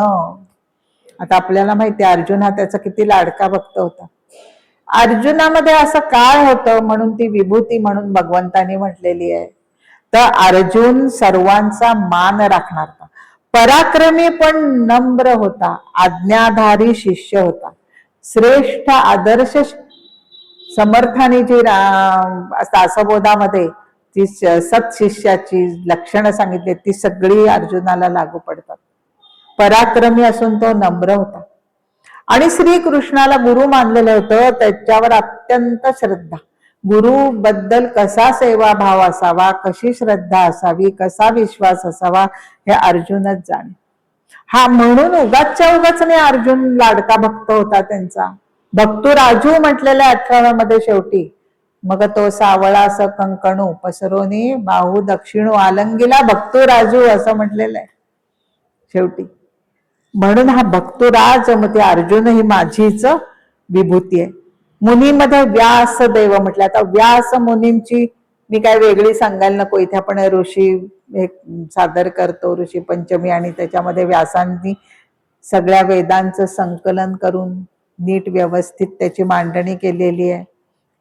आता आपल्याला माहिती आहे अर्जुन हा त्याचा किती लाडका भक्त होता. अर्जुनामध्ये असं काय होतं म्हणून ती विभूती म्हणून भगवंतानी म्हटलेली आहे. तर अर्जुन सर्वांचा मान राखणार, पराक्रमी पण नम्र होता, आज्ञाधारी शिष्य होता. श्रेष्ठ आदर्श समर्थानी जी दासबोधामध्ये जी सत्शिष्याची लक्षणं सांगितली ती सगळी अर्जुनाला लागू पडतात. पराक्रमी असून तो नम्र होता आणि श्रीकृष्णाला गुरु मानलेलं होतं. त्याच्यावर अत्यंत श्रद्धा, गुरु बद्दल कसा सेवाभाव असावा, कशी श्रद्धा असावी, कसा विश्वास असावा हे अर्जुनच जाणे. हा म्हणून उगाचच्या उगाच नाही अर्जुन लाडका भक्त होता त्यांचा. भक्तू राजू म्हटलेल्या 18व्या मध्ये शेवटी, मग तो सावळा असं कंकणू पसरोनी बाहू दक्षिणू आलंगीला भक्तू राजू असं म्हटलेलं आहे शेवटी. म्हणून हा भक्तुराज मग ते अर्जुन ही माझीच विभूती आहे. मुनीमध्ये व्यास देव म्हटलं. आता व्यास मुनींची मी काय वेगळी सांगायला नको, इथे आपण ऋषी सादर करतो ऋषी पंचमी, आणि त्याच्यामध्ये व्यासांनी सगळ्या वेदांचं संकलन करून नीट व्यवस्थित त्याची मांडणी केलेली आहे.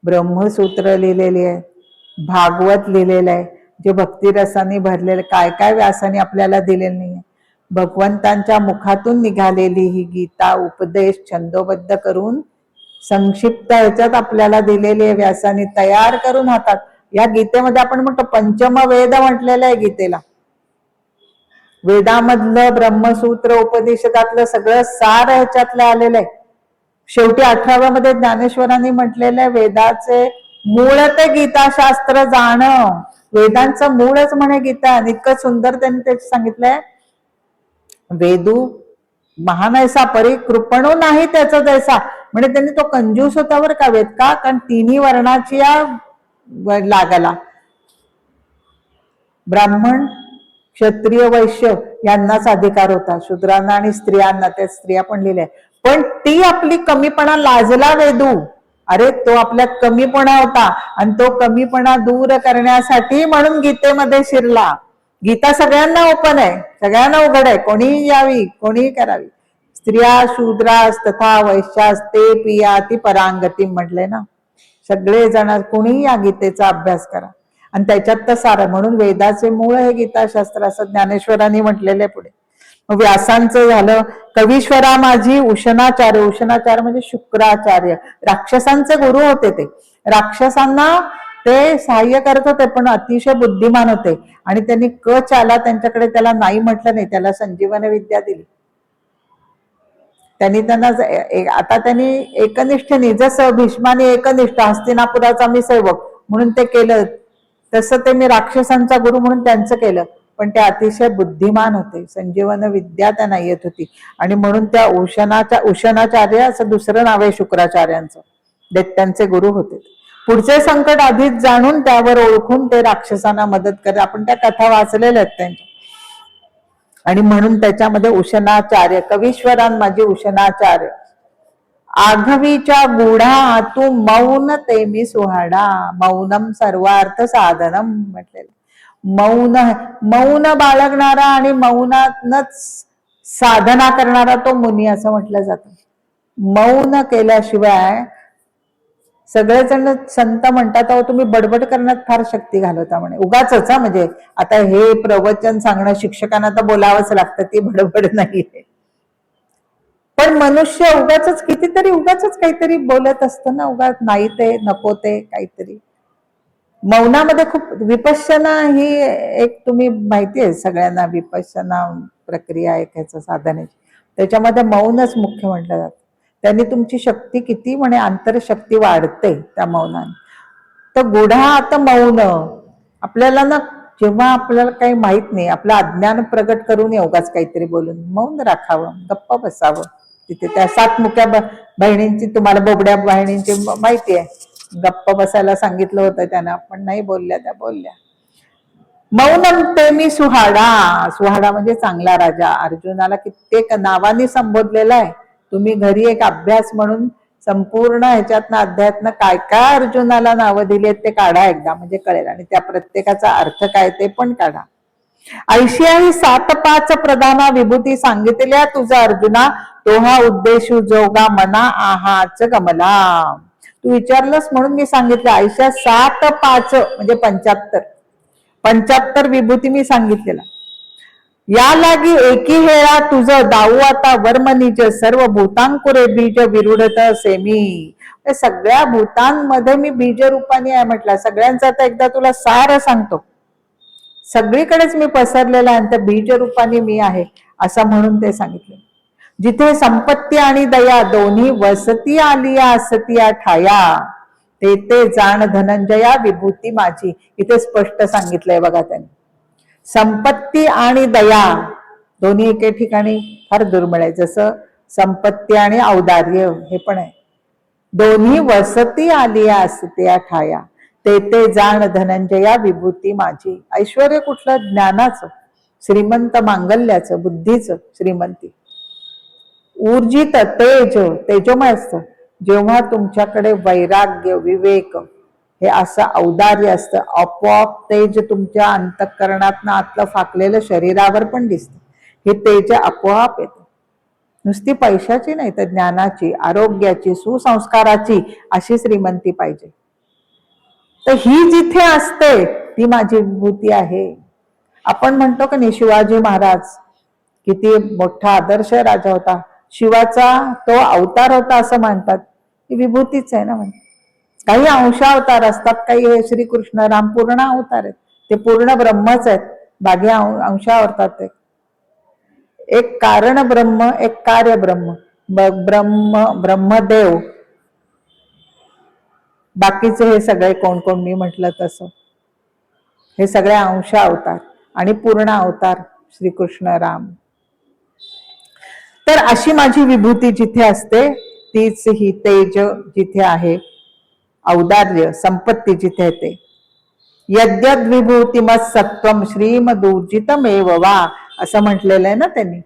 ब्रह्मसूत्र लिहिलेली आहे, भागवत लिहिलेलं आहे, जे भक्तिरसाने भरलेले काय काय व्यासाने आपल्याला दिलेलं नाही. भगवंतांच्या मुखातून निघालेली ही गीता उपदेश छंदोबद्ध करून संक्षिप्त ह्याच्यात आपल्याला दिलेली आहे, व्यासाने तयार करून हातात. या गीतेमध्ये आपण म्हणतो पंचम वेद म्हटलेलं आहे गीतेला. वेदामधलं ब्रह्मसूत्र उपनिषदातलं सगळं सार ह्याच्यातलं आलेलं आहे. शेवटी 18व्या मध्ये ज्ञानेश्वरांनी म्हटलेलं आहे वेदाचे मूळ ते गीताशास्त्र जाणं. वेदांचं मूळच म्हणे गीता. इतकं सुंदर त्यांनी ते सांगितलंय. वेदू महान ऐसा परी कृपणो नाही त्याचा जैसा. म्हणजे त्यांनी तो कंजूस होता बरं का वेद का, कारण तिन्ही वर्णाची लागला. ब्राह्मण क्षत्रिय वैश्य यांनाच अधिकार होता, शूद्रांना आणि स्त्रियांना, त्या स्त्रिया पण लिहिल्या. पण ती आपली कमीपणा लाजला वेदू. अरे तो आपल्यात कमीपणा होता आणि तो कमीपणा दूर करण्यासाठी म्हणून गीतेमध्ये शिरला. गीता सगळ्यांना ओपन आहे, सगळ्यांना उघड आहे, कोणीही यावी कोणीही करावी. स्त्रिया शूद्रास तथा वैश्यास ते पिया ती परांगती म्हटले ना. सगळे जण कोणीही या गीतेचा अभ्यास करा आणि त्याच्यात तर सारं. म्हणून वेदाचे मूळ हे गीताशास्त्र असं ज्ञानेश्वरांनी म्हटलेले. पुढे व्यासांचं झालं. कवीश्वरा माझी उशनाचार्य. उशनाचार्य म्हणजे शुक्राचार्य, राक्षसांचे गुरु होते. ते राक्षसांना ते सहाय्य करत होते पण अतिशय बुद्धिमान होते. आणि त्यांनी कच आला त्यांच्याकडे, त्याला नाही म्हटलं नाही, त्याला संजीवन विद्या दिली. त्यांना आता त्यांनी एकनिष्ठेने, जसं भीष्माने एकनिष्ठ हस्तिनापुराचा मी सेवक म्हणून ते केलं, तसं ते मी राक्षसांचा गुरु म्हणून त्यांचं केलं. पण ते अतिशय बुद्धिमान होते, संजीवन विद्या त्यांना येत होती. आणि म्हणून त्या उशनाचार्य असं दुसरं नाव आहे शुक्राचार्यांचं, दैत्यांचे गुरु होते. पुढचे संकट आधीच जाणून त्यावर ओळखून ते राक्षसांना मदत करत. आपण त्या कथा वाचलेल्या आहेत त्यांच्या. आणि म्हणून त्याच्यामध्ये उशनाचार्य, कवीश्वरान माझी उशनाचार्य. आघवीच्या गुढा तू मौन ते मी सुहाडा. मौनम सर्वार्थ साधनम म्हटलेलं. मौन बाळगणारा आणि मौनातनच साधना करणारा तो मुनी असं म्हटलं जातं. मौन केल्याशिवाय सगळेजण संत म्हणतात अहो तुम्ही बडबड करण्यात फार शक्ती घालवता म्हणे. उगाच म्हणजे आता हे प्रवचन सांगणं शिक्षकांना तर बोलावंच लागतं, ती बडबड नाहीये. पण मनुष्य उगाच कितीतरी उगाच काहीतरी बोलत असतं ना, उगाच नाही ते नको ते काहीतरी. मौनामध्ये खूप विपश्यना ही एक, तुम्ही माहितीये सगळ्यांना, विपश्यना प्रक्रिया एक ह्याचं साधन आहे. त्याच्यामध्ये मौनच मुख्य म्हटलं जातं. त्यांनी तुमची शक्ती किती म्हणे अंतरशक्ती वाढते त्या मौनाने. तर गुढा मौन. आपल्याला ना जेव्हा आपल्याला काही माहित नाही, आपलं अज्ञान प्रगट करून उगाच काहीतरी बोलून मौन राखावं, गप्प बसावं. तिथे त्या 7 मुक्या बहिणींची, तुम्हाला बोबड्या बहिणींची माहिती आहे, गप्प बसायला सांगितलं होतं त्यांना, पण नाही बोलल्या, त्या बोलल्या. मौनम ते मी सुहाडा. सुहाडा म्हणजे चांगला राजा. अर्जुनाला कित्येक नावाने संबोधलेला आहे. तुम्ही घरी एक अभ्यास म्हणून संपूर्ण ह्याच्यातनं अध्यायातनं काय काय अर्जुनाला नावं दिली आहेत ते काढा एकदा, म्हणजे कळेल. आणि त्या प्रत्येकाचा अर्थ काय ते पण काढा. ऐशी ही 7-5 प्रधाना विभूती सांगितल्या तुझा अर्जुना, तो हा उद्देश जोगा मना आहाच गमला. तू विचारलंस म्हणून मी सांगितलं. ऐशा 7-5 म्हणजे 75 विभूती मी सांगितलेला. या लागी एकी हेळा तुझं दाऊ आता वर्म निज, सर्व भूतांकुरे बीज विरुढत सेमी. सगळ्या भूतांमध्ये मी बीज रूपाने आहे म्हटलं. सगळ्यांचा आता एकदा तुला सार सांगतो. सगळीकडेच मी पसरलेला आहे, त्या बीज रूपाने मी आहे असं म्हणून ते सांगितले. जिथे संपत्ती आणि दया दोन्ही वसती आलिया असतिया ठाया, ते ते जाण धनंजया विभूती माझी. इथे स्पष्ट सांगितलंय बघा त्यांनी. संपत्ती आणि दया दोन्ही एके ठिकाणी फार दुर्मिळ आहे. जसं संपत्ती आणि औदार्य हे पण आहे. दोन्ही वसती आलिया असतिया ठाया, ते ते जाण धनंजया विभूती माझी. ऐश्वर कुठलं? ज्ञानाचं, श्रीमंत मांगल्याचं, बुद्धीचं श्रीमंती. ऊर्जित तेज, तेजोमय असतं. जेव्हा तुमच्याकडे वैराग्य, विवेक हे असं औदार्य असतं, आपोआप तेज तुमच्या अंतःकरणातनं आतलं फाकलेलं शरीरावर पण दिसतं. हे तेज आपोआप येतं. नुसती पैशाची नाही तर ज्ञानाची, आरोग्याची, सुसंस्काराची अशी श्रीमंती पाहिजे. तर ही जिथे असते ती माझी विभूती आहे. आपण म्हणतो का नाही, शिवाजी महाराज किती मोठा आदर्श राजा होता, शिवाचा तो अवतार होता असं म्हणतात. ही विभूतीच आहे ना. म्हणजे काही अंशावतार असतात, काही हे श्रीकृष्ण राम पूर्ण अवतार आहेत. ते पूर्ण ब्रह्मच आहेत, बाकी अंशावतार ते. एक कारण ब्रह्म, एक कार्य ब्रह्म. ब्रह्मदेव, बाकीचे हे सगळे कोण कोण मी म्हटलं तसं, हे सगळे अंश अवतार आणि पूर्ण अवतार श्रीकृष्ण राम. तर अशी माझी विभूती जिथे असते तीच ही तेज जिथे आहे, औदार्य संपत्ती जिथे येते. यद्यद विभूतिमत सत्वम श्रीमदूर्जितमेव वा असं म्हटलेलं आहे ना त्यांनी,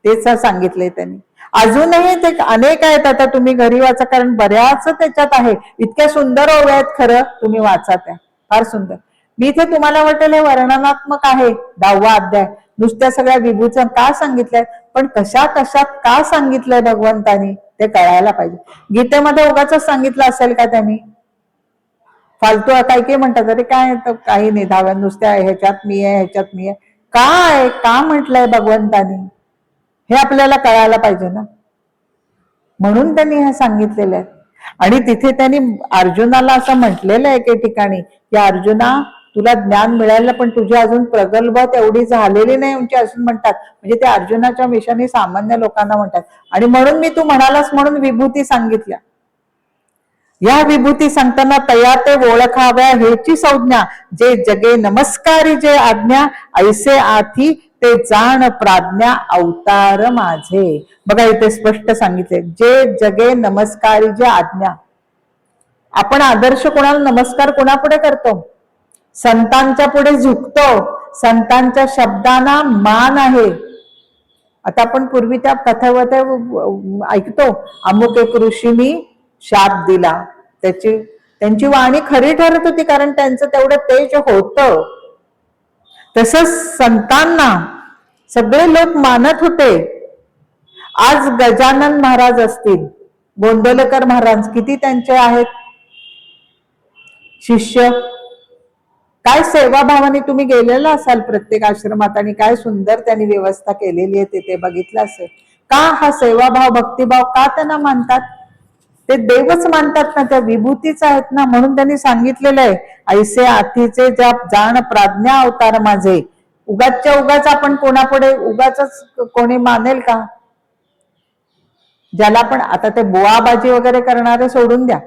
तेच सांगितलंय त्यांनी. अजूनही ते अनेक आहेत, आता तुम्ही घरी वाचा, कारण बऱ्याच त्याच्यात आहे. इतक्या सुंदर ओव्या आहेत, खरं तुम्ही वाचा त्या, फार सुंदर. मी इथे तुम्हाला वाटेल हे वर्णनात्मक आहे 10वा अध्याय, नुसत्या सगळ्या विभूचं का सांगितलंय, पण कशा कशात का सांगितलंय भगवंतानी ते कळायला पाहिजे. गीतेमध्ये उगाच सांगितलं असेल का त्यांनी? फालतू काही काही म्हणतात, अरे काय काही नाही, 10व्या नुसत्या ह्याच्यात मी आहे, ह्याच्यात मी आहे. काय का म्हटलंय भगवंतानी हे आपल्याला कळायला पाहिजे ना. म्हणून त्यांनी हे सांगितलेलं आहे. आणि तिथे त्यांनी अर्जुनाला असं म्हटलेलं आहे एके ठिकाणी की अर्जुना तुला ज्ञान मिळालं, पण तुझी अजून प्रगल्भ तेवढी झालेली नाही म्हणजे अजून म्हणतात. म्हणजे ते अर्जुनाच्या मिशाने सामान्य लोकांना म्हणतात. आणि म्हणून मी तू म्हणालास म्हणून विभूती सांगितल्या. या विभूती सांगताना तया ते ओळखाव्या हेची संज्ञा, जे जगे नमस्कारी जे आज्ञा, ऐसे आथी ते जाण प्राज्ञा अवतार माझे. बघा इथे स्पष्ट सांगितले, जे जगे नमस्कारी जे आज्ञा. आपण आदर्श कोणाला नमस्कार कोणापुढे करतो? संतांच्या पुढे झुकतो, संतांच्या शब्दांना मान आहे. आता आपण पूर्वी त्या कथावत ऐकतो, अमुक एक ऋषींनी शाप दिला, त्यांची वाणी खरी ठरत होती, कारण त्यांचं तेवढं तेज होतं. तसंच संतांना सगळे लोक मानत होते. आज गजानन महाराज असतील, गोंदवलेकर महाराज, किती त्यांचे आहेत शिष्य. काय सेवाभावाने तुम्ही गेलेला असाल प्रत्येक आश्रमात, आणि काय सुंदर त्यांनी व्यवस्था केलेली आहे तिथे, बघितलं असेल का. हा सेवाभाव भक्तिभाव का त्यांना मानतात? ते देवच मानतात ना, त्या विभूतीच आहेत ना. म्हणून त्यांनी सांगितलेलं आहे, ऐसे आथीचे ज्या जाण प्राज्ञा अवतार माझे. उगाचच्या उगाच आपण कोणापुढे उगाच कोणी मानेल का? ज्याला पण आता ते बुवाबाजी वगैरे करणारे सोडून द्या,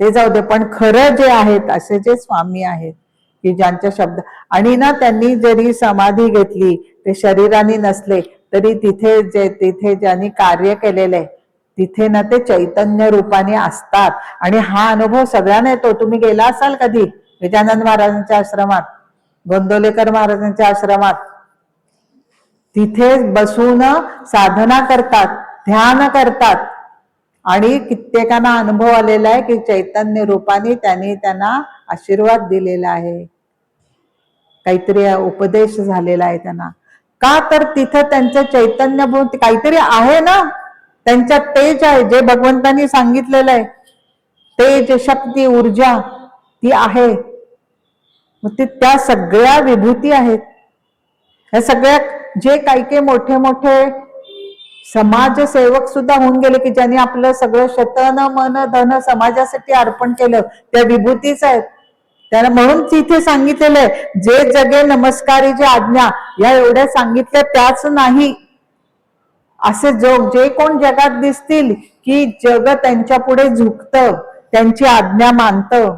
ते जाऊ दे, पण खरं जे आहेत असे जे स्वामी आहेत की ज्यांच्या शब्द, आणि ना त्यांनी जरी समाधी घेतली, ते शरीराने नसले तरी तिथे ज्यांनी कार्य केलेलं आहे तिथे ना ते चैतन्य रूपाने असतात. आणि हा अनुभव सगळ्यांना येतो. तुम्ही गेला असाल कधी गजानन महाराजांच्या आश्रमात, गोंदवलेकर महाराजांच्या आश्रमात, तिथे बसून साधना करतात, ध्यान करतात, आणि कित्येकांना अनुभव आलेला आहे की चैतन्य रूपाने त्यांना आशीर्वाद दिलेला आहे, काहीतरी उपदेश झालेला आहे त्यांना. का तर तिथं त्यांचं चैतन्य काहीतरी आहे ना, त्यांच्यात तेज आहे, जे भगवंतांनी सांगितलेलं आहे, तेज, शक्ती, ऊर्जा ती आहे. मग त्या सगळ्या विभूती आहेत. ह्या सगळ्या जे काही मोठे मोठे समाजसेवक सुद्धा होऊन गेले की ज्यांनी आपलं सगळं शतन मन धन समाजासाठी अर्पण केलं, त्या विभूतीच आहेत. त्याला म्हणून तिथे सांगितलेलं आहे, जे जगे नमस्कारीची आज्ञा, या एवढ्या सांगितल्या त्याच नाही. असे जे कोण जगात दिसतील की जग त्यांच्या पुढे झुकतं, त्यांची आज्ञा मानतं,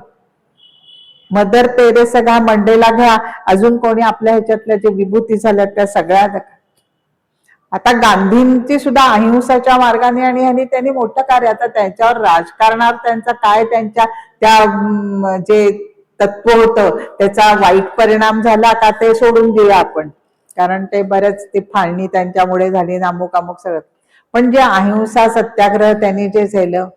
मदर तेरेसा घ्या, मंडेला घ्या, अजून कोणी आपल्या ह्याच्यातल्या जे विभूती झाल्या त्या सगळ्या. आता गांधींची सुद्धा अहिंसाच्या मार्गाने आणि त्यांनी मोठं कार्य, आता त्यांच्यावर राजकारणात त्यांचा काय, त्यांच्या त्या जे तत्व होतं त्याचा वाईट परिणाम झाला का ते सोडून देऊया आपण, कारण ते बरेच ती फाळणी त्यांच्यामुळे झाली ना, अमुक सगळं. पण जे अहिंसा सत्याग्रह त्यांनी जे केलं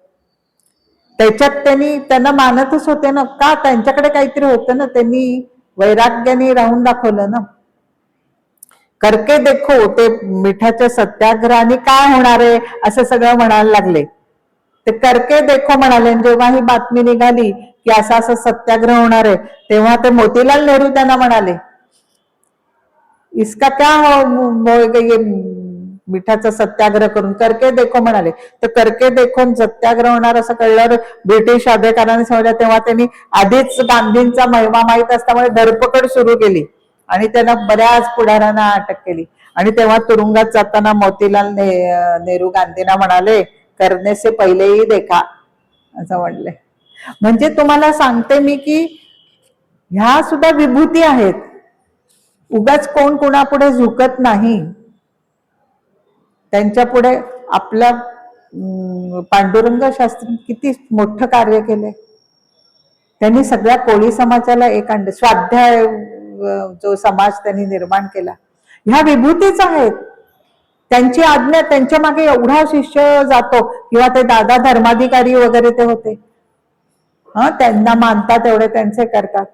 त्याच्यात त्यांना मानतच होते ना, का त्यांच्याकडे काहीतरी होतं ना, त्यांनी वैराग्याने राहून दाखवलं ना. करके देखो, ते मिठाच्या सत्याग्रहाने काय होणार आहे असं सगळं म्हणायला लागले. ते करके देखो म्हणाले. जेव्हा ही बातमी निघाली की असा असा सत्याग्रह होणार आहे, तेव्हा ते मोतीलाल नेहरू त्यांना म्हणाले, इसका क्या हो मिठाचा सत्याग्रह करून, करके देखो म्हणाले. तर करके देखो सत्याग्रह होणार असं कळल्यावर ब्रिटिश अधिकाऱ्यांनी सांगितलं, तेव्हा त्यांनी आधीच गांधींचा महिमा माहीत असल्यामुळे धरपकड सुरू केली आणि त्यांना बऱ्याच पुढाऱ्यांना अटक केली. आणि तेव्हा तुरुंगात जाताना मोतीलाल नेहरू गांधींना म्हणाले, करने से पहिले ही देखा, असं म्हणले. म्हणजे तुम्हाला सांगते मी की ह्या सुद्धा विभूती आहेत. उगाच कोण कोणापुढे झुकत नाही. त्यांच्या पुढे आपल्या पांडुरंग शास्त्री किती मोठं कार्य केले. त्यांनी सगळ्या कोळी समाजाला एक आणले. स्वाध्याय जो समाज त्यांनी निर्माण केला, ह्या विभूतीच आहेत. त्यांची आज्ञा, त्यांच्या मागे एवढा शिष्य जातो, किंवा ते दादा धर्माधिकारी वगैरे ते होते, त्यांना मानतात, एवढे त्यांचे करतात.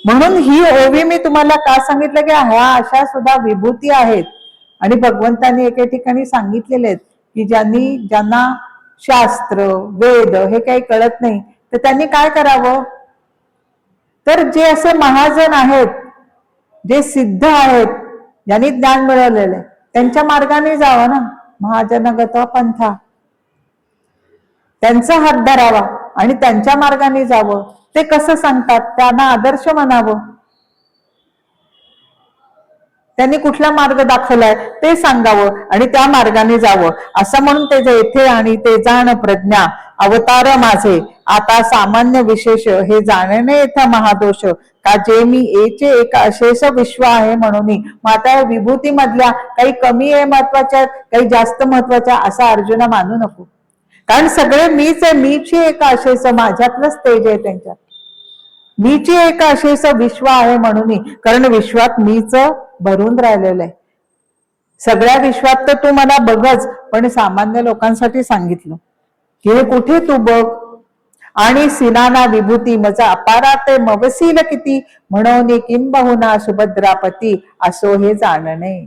म्हणून ही ओवी मी तुम्हाला का सांगितलं की ह्या अशा सुद्धा विभूती आहेत. आणि भगवंतांनी एके ठिकाणी सांगितलेले आहेत की ज्यांना शास्त्र वेद हे काही कळत नाही, तर त्यांनी काय करावं, तर जे असे महाजन आहेत, जे सिद्ध आहेत, ज्यांनी ज्ञान मिळवलेले, त्यांच्या मार्गाने जावं ना. महाजनगत पंथा, त्यांचा हात धरावा आणि त्यांच्या मार्गाने जावं. ते कसं सांगतात, त्यांना आदर्श म्हणावं. त्यांनी कुठला मार्ग दाखवलाय ते सांगावं आणि त्या मार्गाने जावं. असं म्हणून ते येथे आणि ते जाण प्रज्ञा अवतार माझे, आता सामान्य विशेष हे जाणणे येथा महादोष, का जे मी एचे एक अशेष विश्व आहे म्हणून. मग आता विभूती मधल्या काही कमी आहे महत्वाच्या, काही जास्त महत्वाच्या असा अर्जुना मानू नको. कारण सगळे मीच आहे, मीची एक अशेष, माझ्यातलंच तेज आहे त्यांच्यात. मीची एक अशेष विश्व आहे म्हणून, कारण विश्वात मीच भरून राहिलेलं आहे. सगळ्या विश्वात तर तू मला बघच, पण सामान्य लोकांसाठी सांगितलं की हे कुठे तू बघ. आणि सिनाना विभूती मजा अपारा ते मवसील किती, म्हणून किंबहुना सुभद्रापती असो हे जाणणे.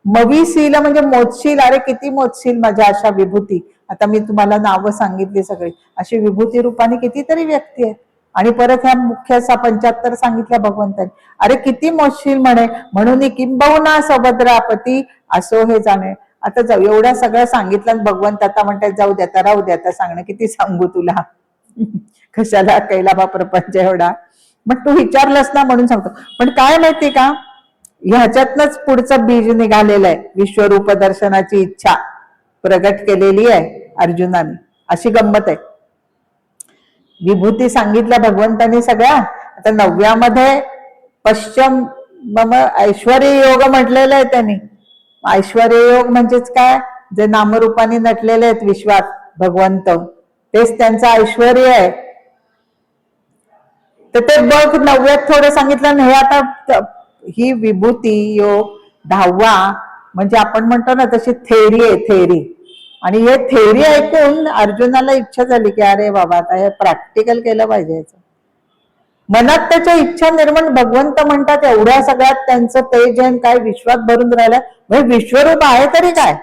मवीशील म्हणजे मोजशील, अरे किती मोजशील माझ्या अशा विभूती. आता मी तुम्हाला नावं सांगितली सगळी, अशी विभूती रूपाने कितीतरी व्यक्ती आहेत. आणि परत ह्या मुख्य 75 सांगितल्या भगवंतांनी, अरे किती मोजशील म्हणे, म्हणून किंबहुना सुभद्रापती असो हे जाणे. आता जाऊ, एवढ्या सगळ्या सांगितलं भगवंत आता म्हणतात जाऊ द्या, राहू द्या, आता सांगणं किती सांगू तुला. कशाला कैलाबा प्रपंच एवढा, मग तू विचारलंस ना म्हणून सांगतो. पण काय माहिती का, ह्याच्यातनच पुढचं बीज निघालेलं आहे, विश्वरूप दर्शनाची इच्छा. प्रगट केलेली आहे अर्जुनाने. अशी गंमत आहे. विभूती सांगितल्या भगवंतांनी सगळ्या. आता 9व्यामध्ये पश्चिम मम ऐश्वर्य योग म्हटलेलं आहे त्यांनी. ऐश्वर्य योग म्हणजेच काय, जे नामरूपाने नटलेले आहेत विश्वात भगवंत, तेच त्यांचं ऐश्वर्य आहे. तर ते बघ 9व्यात थोडं सांगितलं नाही. आता ही विभूती योग 10वा म्हणजे आपण म्हणतो ना तशी थेरी आहे, थेरी. आणि हे थेरी ऐकून अर्जुनाला इच्छा झाली की अरे बाबा आता हे प्रॅक्टिकल केलं पाहिजे. मनात त्याच्या इच्छा निर्माण. भगवंत म्हणतात एवढ्या सगळ्यात त्यांचं तेज आहे, काय विश्वात भरून राहिलं, म्हणजे विश्वरूप आहे तरी काय.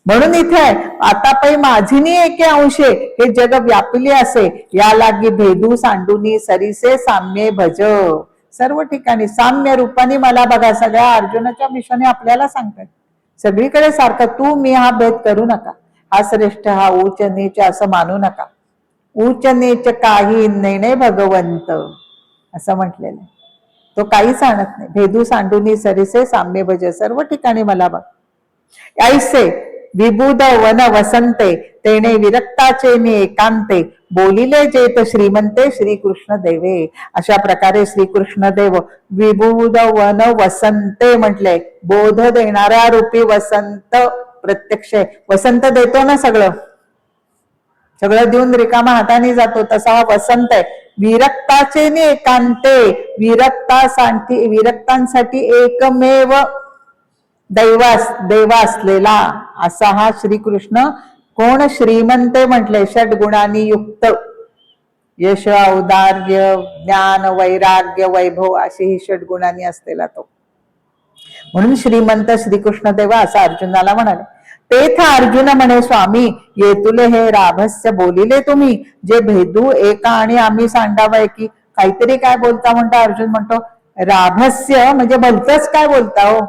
म्हणून इथे आता पै माझिनी एके अंशे हे जग व्यापिले असे, या लागी भेदू सांडूनी सरीसे साम्ये भज. सर्व ठिकाणी साम्य रूपाने मला बघा. सगळ्या अर्जुनाच्या मिशने आपल्याला सांगतात सगळीकडे सारखं तू मी हा भेद करू नका. हा श्रेष्ठ हा उच्च नीच असं मानू नका. उच्च नीच काही नाही भगवंत असं म्हटलेलं. तो काहीच आणत नाही. भेदू सांडूनी सरीसे साम्य भज. सर्व ठिकाणी मला बघ. ऐसे विबुध वन वसंते तेने विरक्ताचे मी एकांते, बोलिले जेत श्रीमंते श्रीकृष्ण देवे. अशा प्रकारे श्रीकृष्ण देव विबुध वन वसंते म्हटले. बोध देणाऱ्या रूपी वसंत प्रत्यक्ष. वसंत देतो ना सगळं, सगळं देऊन रिकामा हाताने जातो, तसा हा वसंत आहे. विरक्ताचे नि एकांते, विरक्तांसाठी एकमेव देव असलेला असा हा श्रीकृष्ण. कोण श्रीमंते म्हटले, षड्गुणांनी युक्त. यश, औदार्य, ज्ञान, वैराग्य, वैभव अशी ही षड्गुणांनी असलेला तो. म्हणून श्रीमंत श्रीकृष्ण देव असं अर्जुनाला म्हणाले. तेथ अर्जुन म्हणे स्वामी येतुले हे राभस्य बोलिले तुम्ही, जे भेदू एका आणि आम्ही सांडावय की. काहीतरी काय बोलता म्हणता अर्जुन म्हणतो. राभस्य म्हणजे भलतच काय बोलता हो.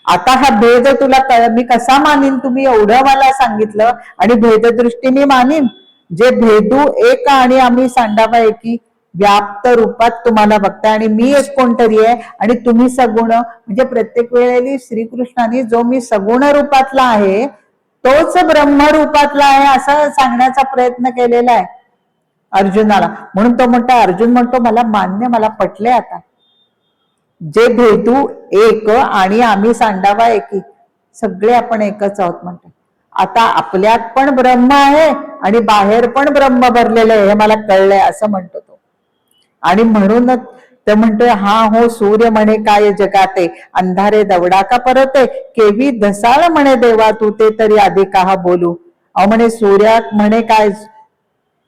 आता हा भेद तुला मी कसा मानीन, तुम्ही एवढं मला सांगितलं आणि भेददृष्टीने मानीन. जे भेदू एक आणि आम्ही सांडावा एकी, व्याप्त रूपात तुम्हाला बघताय आणि मी एक कोणतरी आहे आणि तुम्ही सगुण. म्हणजे प्रत्येक वेळेला श्रीकृष्णाने जो मी सगुण रूपातला आहे तोच ब्रह्म रूपातला आहे असं सांगण्याचा प्रयत्न केलेला आहे अर्जुनाला. म्हणून तो म्हणतो, अर्जुन म्हणतो मला मान्य, मला पटले आता. जे भेदू एक आणि आम्ही सांडावा एकी, सगळे आपण एकच आहोत म्हणतो. आता आपल्यात पण ब्रह्म आहे आणि बाहेर पण ब्रह्म भरलेलं आहे हे मला कळलंय असं म्हणतो तो. आणि म्हणूनच ते म्हणतोय हा हो सूर्य म्हणे काय जगाते, अंधारे दवडा का परते, केवी धसाळ म्हणे देवा तू ते तरी आधी का बोलू. म्हणे सूर्या म्हणे काय,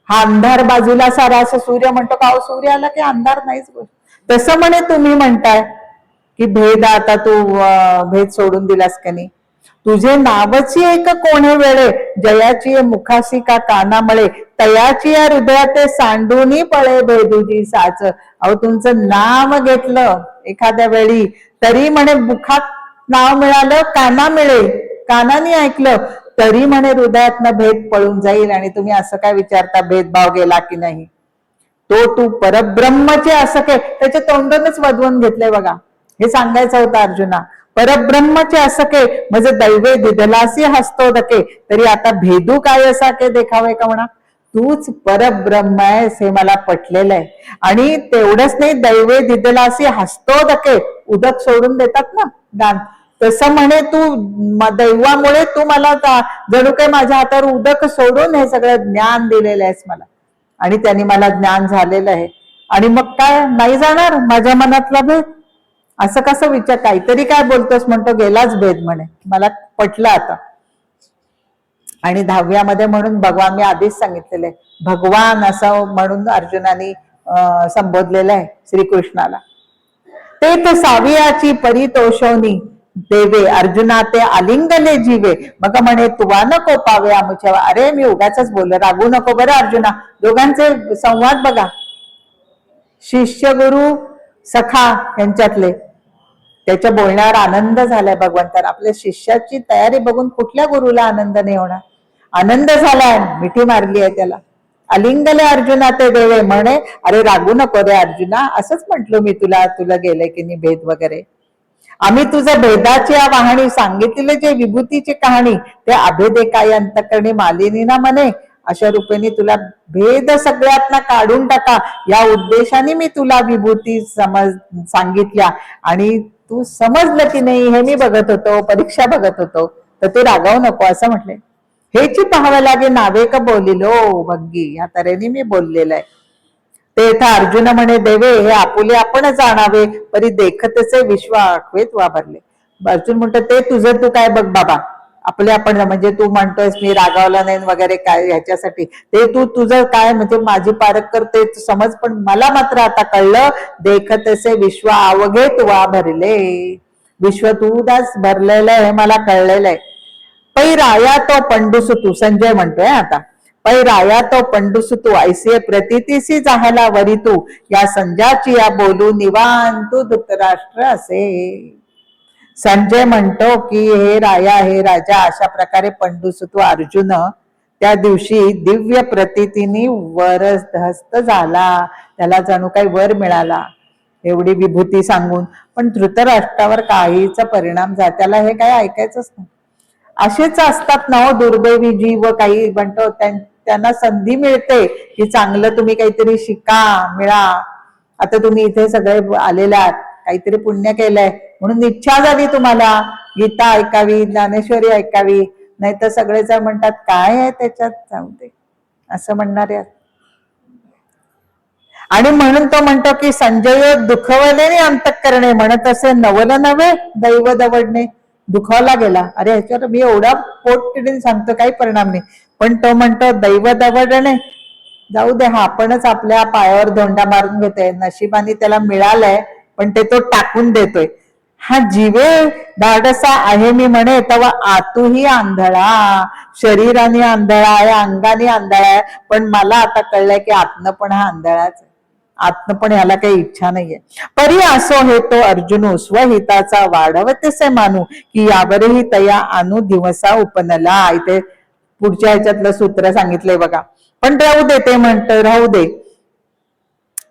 हा अंधार बाजूला सारा असं सूर्य म्हणतो का. सूर्य आला की अंधार नाहीच गोष्ट. तसं म्हणे तुम्ही म्हणताय की भेद, आता तू भेद सोडून दिलास का नाही. तुझे नावची एक कोणे वेळे, जयाची मुखासी का कानामळे, तयाची या हृदयाते सांडूनी पळे भेदूजी साच. अहो तुमचं नाव घेतलं एखाद्या वेळी तरी म्हणे मुखात नाव मिळालं, काना मिळेल, कानाने ऐकलं तरी म्हणे हृदयातनं भेद पळून जाईल. आणि तुम्ही असं काय विचारता भेदभाव गेला की नाही. तो तू परब्रह्मचे असं काय, त्याच्या तोंडानच वधवून घेतलंय बघा. हे सांगायचं होतं अर्जुना. परब्रह्मचे असं के म्हणजे दैवे दिदलासी हसतो दके, तरी आता भेदू काय असा के देखावे का म्हणा. तूच परब्रह्म आहेस हे मला पटलेलं आहे. आणि तेवढंच नाही, दैवे दिदलासी हसतो दके, उदक सोडून देतात ना दान, तसं म्हणे तू दैवामुळे तू मला जणू काही माझ्या हातावर उदक सोडून हे सगळं ज्ञान दिलेलं आहेस मला. आणि त्यांनी मला ज्ञान झालेलं आहे. आणि मग काय नाही जाणार माझ्या मनातला भेद. असं कसं विचार, काहीतरी काय बोलतोस म्हणतो, गेलाच भेद म्हणे. मला पटलं आता. आणि 10व्यामध्ये म्हणून भगवान, मी आधीच सांगितलेलं आहे भगवान असं म्हणून अर्जुनाने संबोधलेलं आहे श्रीकृष्णाला. ते तर सावियाची परितोषवनी देवे, अर्जुना ते आलिंगले जीवे, मग म्हणे तुवा नको पावे आमुच्या. अरे मी उगाच बोललो, रागू नको बरं अर्जुना. दोघांचे संवाद बघा, शिष्य गुरु सखा यांच्यातले. त्याच्या बोलण्यावर आनंद झालाय भगवंताला. आपल्या शिष्याची तयारी बघून कुठल्या गुरुला आनंद नाही होणार. आनंद झालाय, मिठी मारली आहे त्याला. अलिंगले अर्जुना ते देवे, म्हणे अरे रागू नको रे अर्जुना, असंच म्हंटलो मी तुला, तुला गेले की नाही भेद वगैरे. आम्ही तुझं भेदाची वाहणी सांगितलेले जे विभूतीची कहाणी ते अभेदे काय अंतकरणी मालिनी ना म्हणे, अशा रूपेने तुला भेद सगळ्यातना काढून टाका या उद्देशाने मी तुला विभूती सांगितल्या आणि तू समजलं की नाही हे मी बघत होतो, परीक्षा बघत होतो, तर ते रागावू नको असं म्हटले. हेची पाहावं लागे नावे का बोलिलो भग्गी, या तऱ्हेने मी बोललेलं आहे. ते इथं अर्जुन म्हणे देवे हे आपुले आपण जाणावे परी देखतचे विश्व आठवेत वापरले. अर्जुन म्हणतो ते तुझं तू काय बघ बाबा, आपले आपण म्हणजे तू म्हणतोयस मी रागावला नाही वगैरे काय ह्याच्यासाठी, ते तू तुझं काय म्हणजे माझी पारख करते समज, पण मला मात्र आता कळलं देखतसे विश्व अवघेत वा भरले, विश्व तू दास भरलेलं आहे हे मला कळलेलं आहे. पै राया तो पंडुसुतू, संजय म्हणतोय आता, पै राया तो पंडुसुतू ऐसे प्रतितीसी जाहला वरितू, या संजाची या बोलू निवांतू धृतराष्ट्र असे. संजय म्हणतो की हे राया हे राजा, अशा प्रकारे पंडुसुतू अर्जुन त्या दिवशी दिव्य प्रतितीने वरदहस्त झाला, त्याला जणू काही वर मिळाला एवढी विभूती सांगून. पण धृतराष्ट्रावर काहीच परिणाम झाला, त्याला हे काही ऐकायचंच नाही. असेच असतात ना दुर्दैवी जीव, काही म्हणतो त्यांना संधी मिळते की चांगलं तुम्ही काहीतरी शिका मिळा, आता तुम्ही इथे सगळे आलेले आहात काहीतरी पुण्य केलंय म्हणून इच्छा झाली तुम्हाला गीता ऐकावी, ज्ञानेश्वरी ऐकावी, नाही तर सगळेजण म्हणतात काय आहे त्याच्यात, जाऊ दे असं म्हणणारे. आणि म्हणून तो म्हणतो की संजय दुखवले अंतःकरणे, म्हणत असे नवल नव्हे दैव दवडणे, दुखावला गेला. अरे ह्याच्यावर मी एवढा पोट तिडीन सांगतो काही परिणाम नाही, पण तो म्हणतो दैव दवडणे, जाऊ दे हा आपणच आपल्या पायावर धोंडा मारून घेतोय, नशिबाने त्याला मिळालंय पण ते तो टाकून देतोय. हा जीवे धाडसा आहे मी म्हणे तेव्हा आतूही आंधळा, शरीराने आंधळा आहे, अंगाने आंधळा आहे, पण मला आता कळलंय की आत्म पण हा आंधळाच आहे, आत्म पण ह्याला काही इच्छा नाहीये. परी असो हे तो अर्जुन स्वहिताचा वाढवतेसे मानू, की यावरही तया आणू दिवसा उपनला. इथे पुढच्या ह्याच्यातलं सूत्र सांगितलंय बघा. पण राहू दे, ते म्हणतं राहू दे,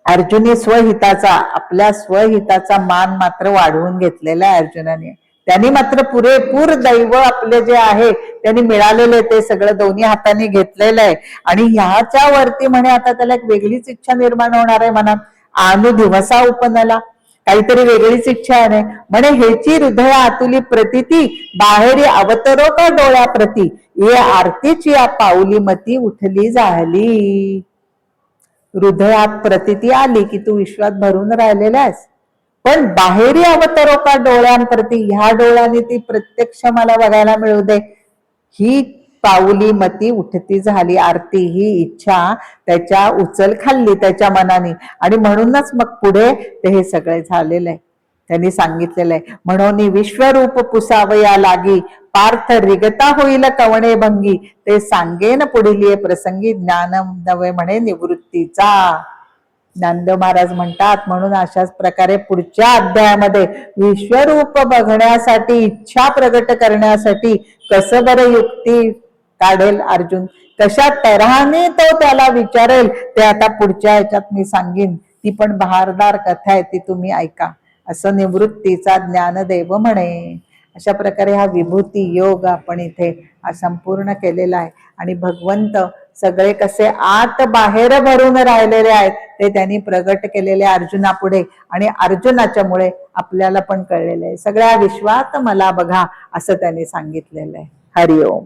अर्जुनी स्वहिताचा आपल्या स्वहिताचा मान मात्र वाढवून घेतलेला आहे अर्जुनाने. त्यांनी मात्र पुरेपूर दैव आपले जे आहे त्यांनी मिळालेले ते सगळं दोन्ही हाताने घेतलेलं आहे. आणि ह्याच्या वरती म्हणे आता त्याला एक वेगळीच इच्छा निर्माण होणार आहे मनात, आणू दिवसा उपनला, काहीतरी वेगळीच इच्छा आहे म्हणे. हेची हृदय आतुली प्रतिती बाहेरी अवतरो का डोळ्याप्रती, ये आरतीची या पाऊली मती उठली झाली. हृदयात प्रतिती आली की तू विश्वात भरून राहिलेला आहेस, पण बाहेरी अवतरो का डोळ्यांप्रती, ह्या डोळ्याने ती प्रत्यक्ष मला बघायला मिळू दे, ही पाऊली मती उठती झाली. आरती ही इच्छा त्याच्या उचल खाल्ली त्याच्या मनाने, आणि म्हणूनच मग पुढे ते हे सगळे झालेलं आहे. त्यांनी सांगितलेलं आहे म्हणून विश्वरूप पुसावया लागी, पार्थ रिगता होईल कवणे भंगी, ते सांगेन पुढील प्रसंगी ज्ञान नवे म्हणे निवृत्तीचा. ज्ञानदेव महाराज म्हणतात म्हणून अशाच प्रकारे पुढच्या अध्यायामध्ये विश्वरूप बघण्यासाठी इच्छा प्रगट करण्यासाठी कसं बरं युक्ती काढेल अर्जुन, कशा तऱ्हाने तो त्याला विचारेल ते आता पुढच्या ह्याच्यात मी सांगेन. ती पण बहारदार कथा आहे, ती तुम्ही ऐका. असं निवृत्तीचा ज्ञानदेव म्हणे. अशा प्रकारे हा विभूती योग आपण इथे संपूर्ण केलेला आहे. आणि भगवंत सगळे कसे आत बाहेर भरून राहिलेले आहेत ते त्यांनी प्रगट केलेले अर्जुनापुढे, आणि अर्जुनाच्या मुळे आपल्याला पण कळलेलं आहे. सगळ्या विश्वात मला बघा असं त्यांनी सांगितलेलं आहे. हरिओम.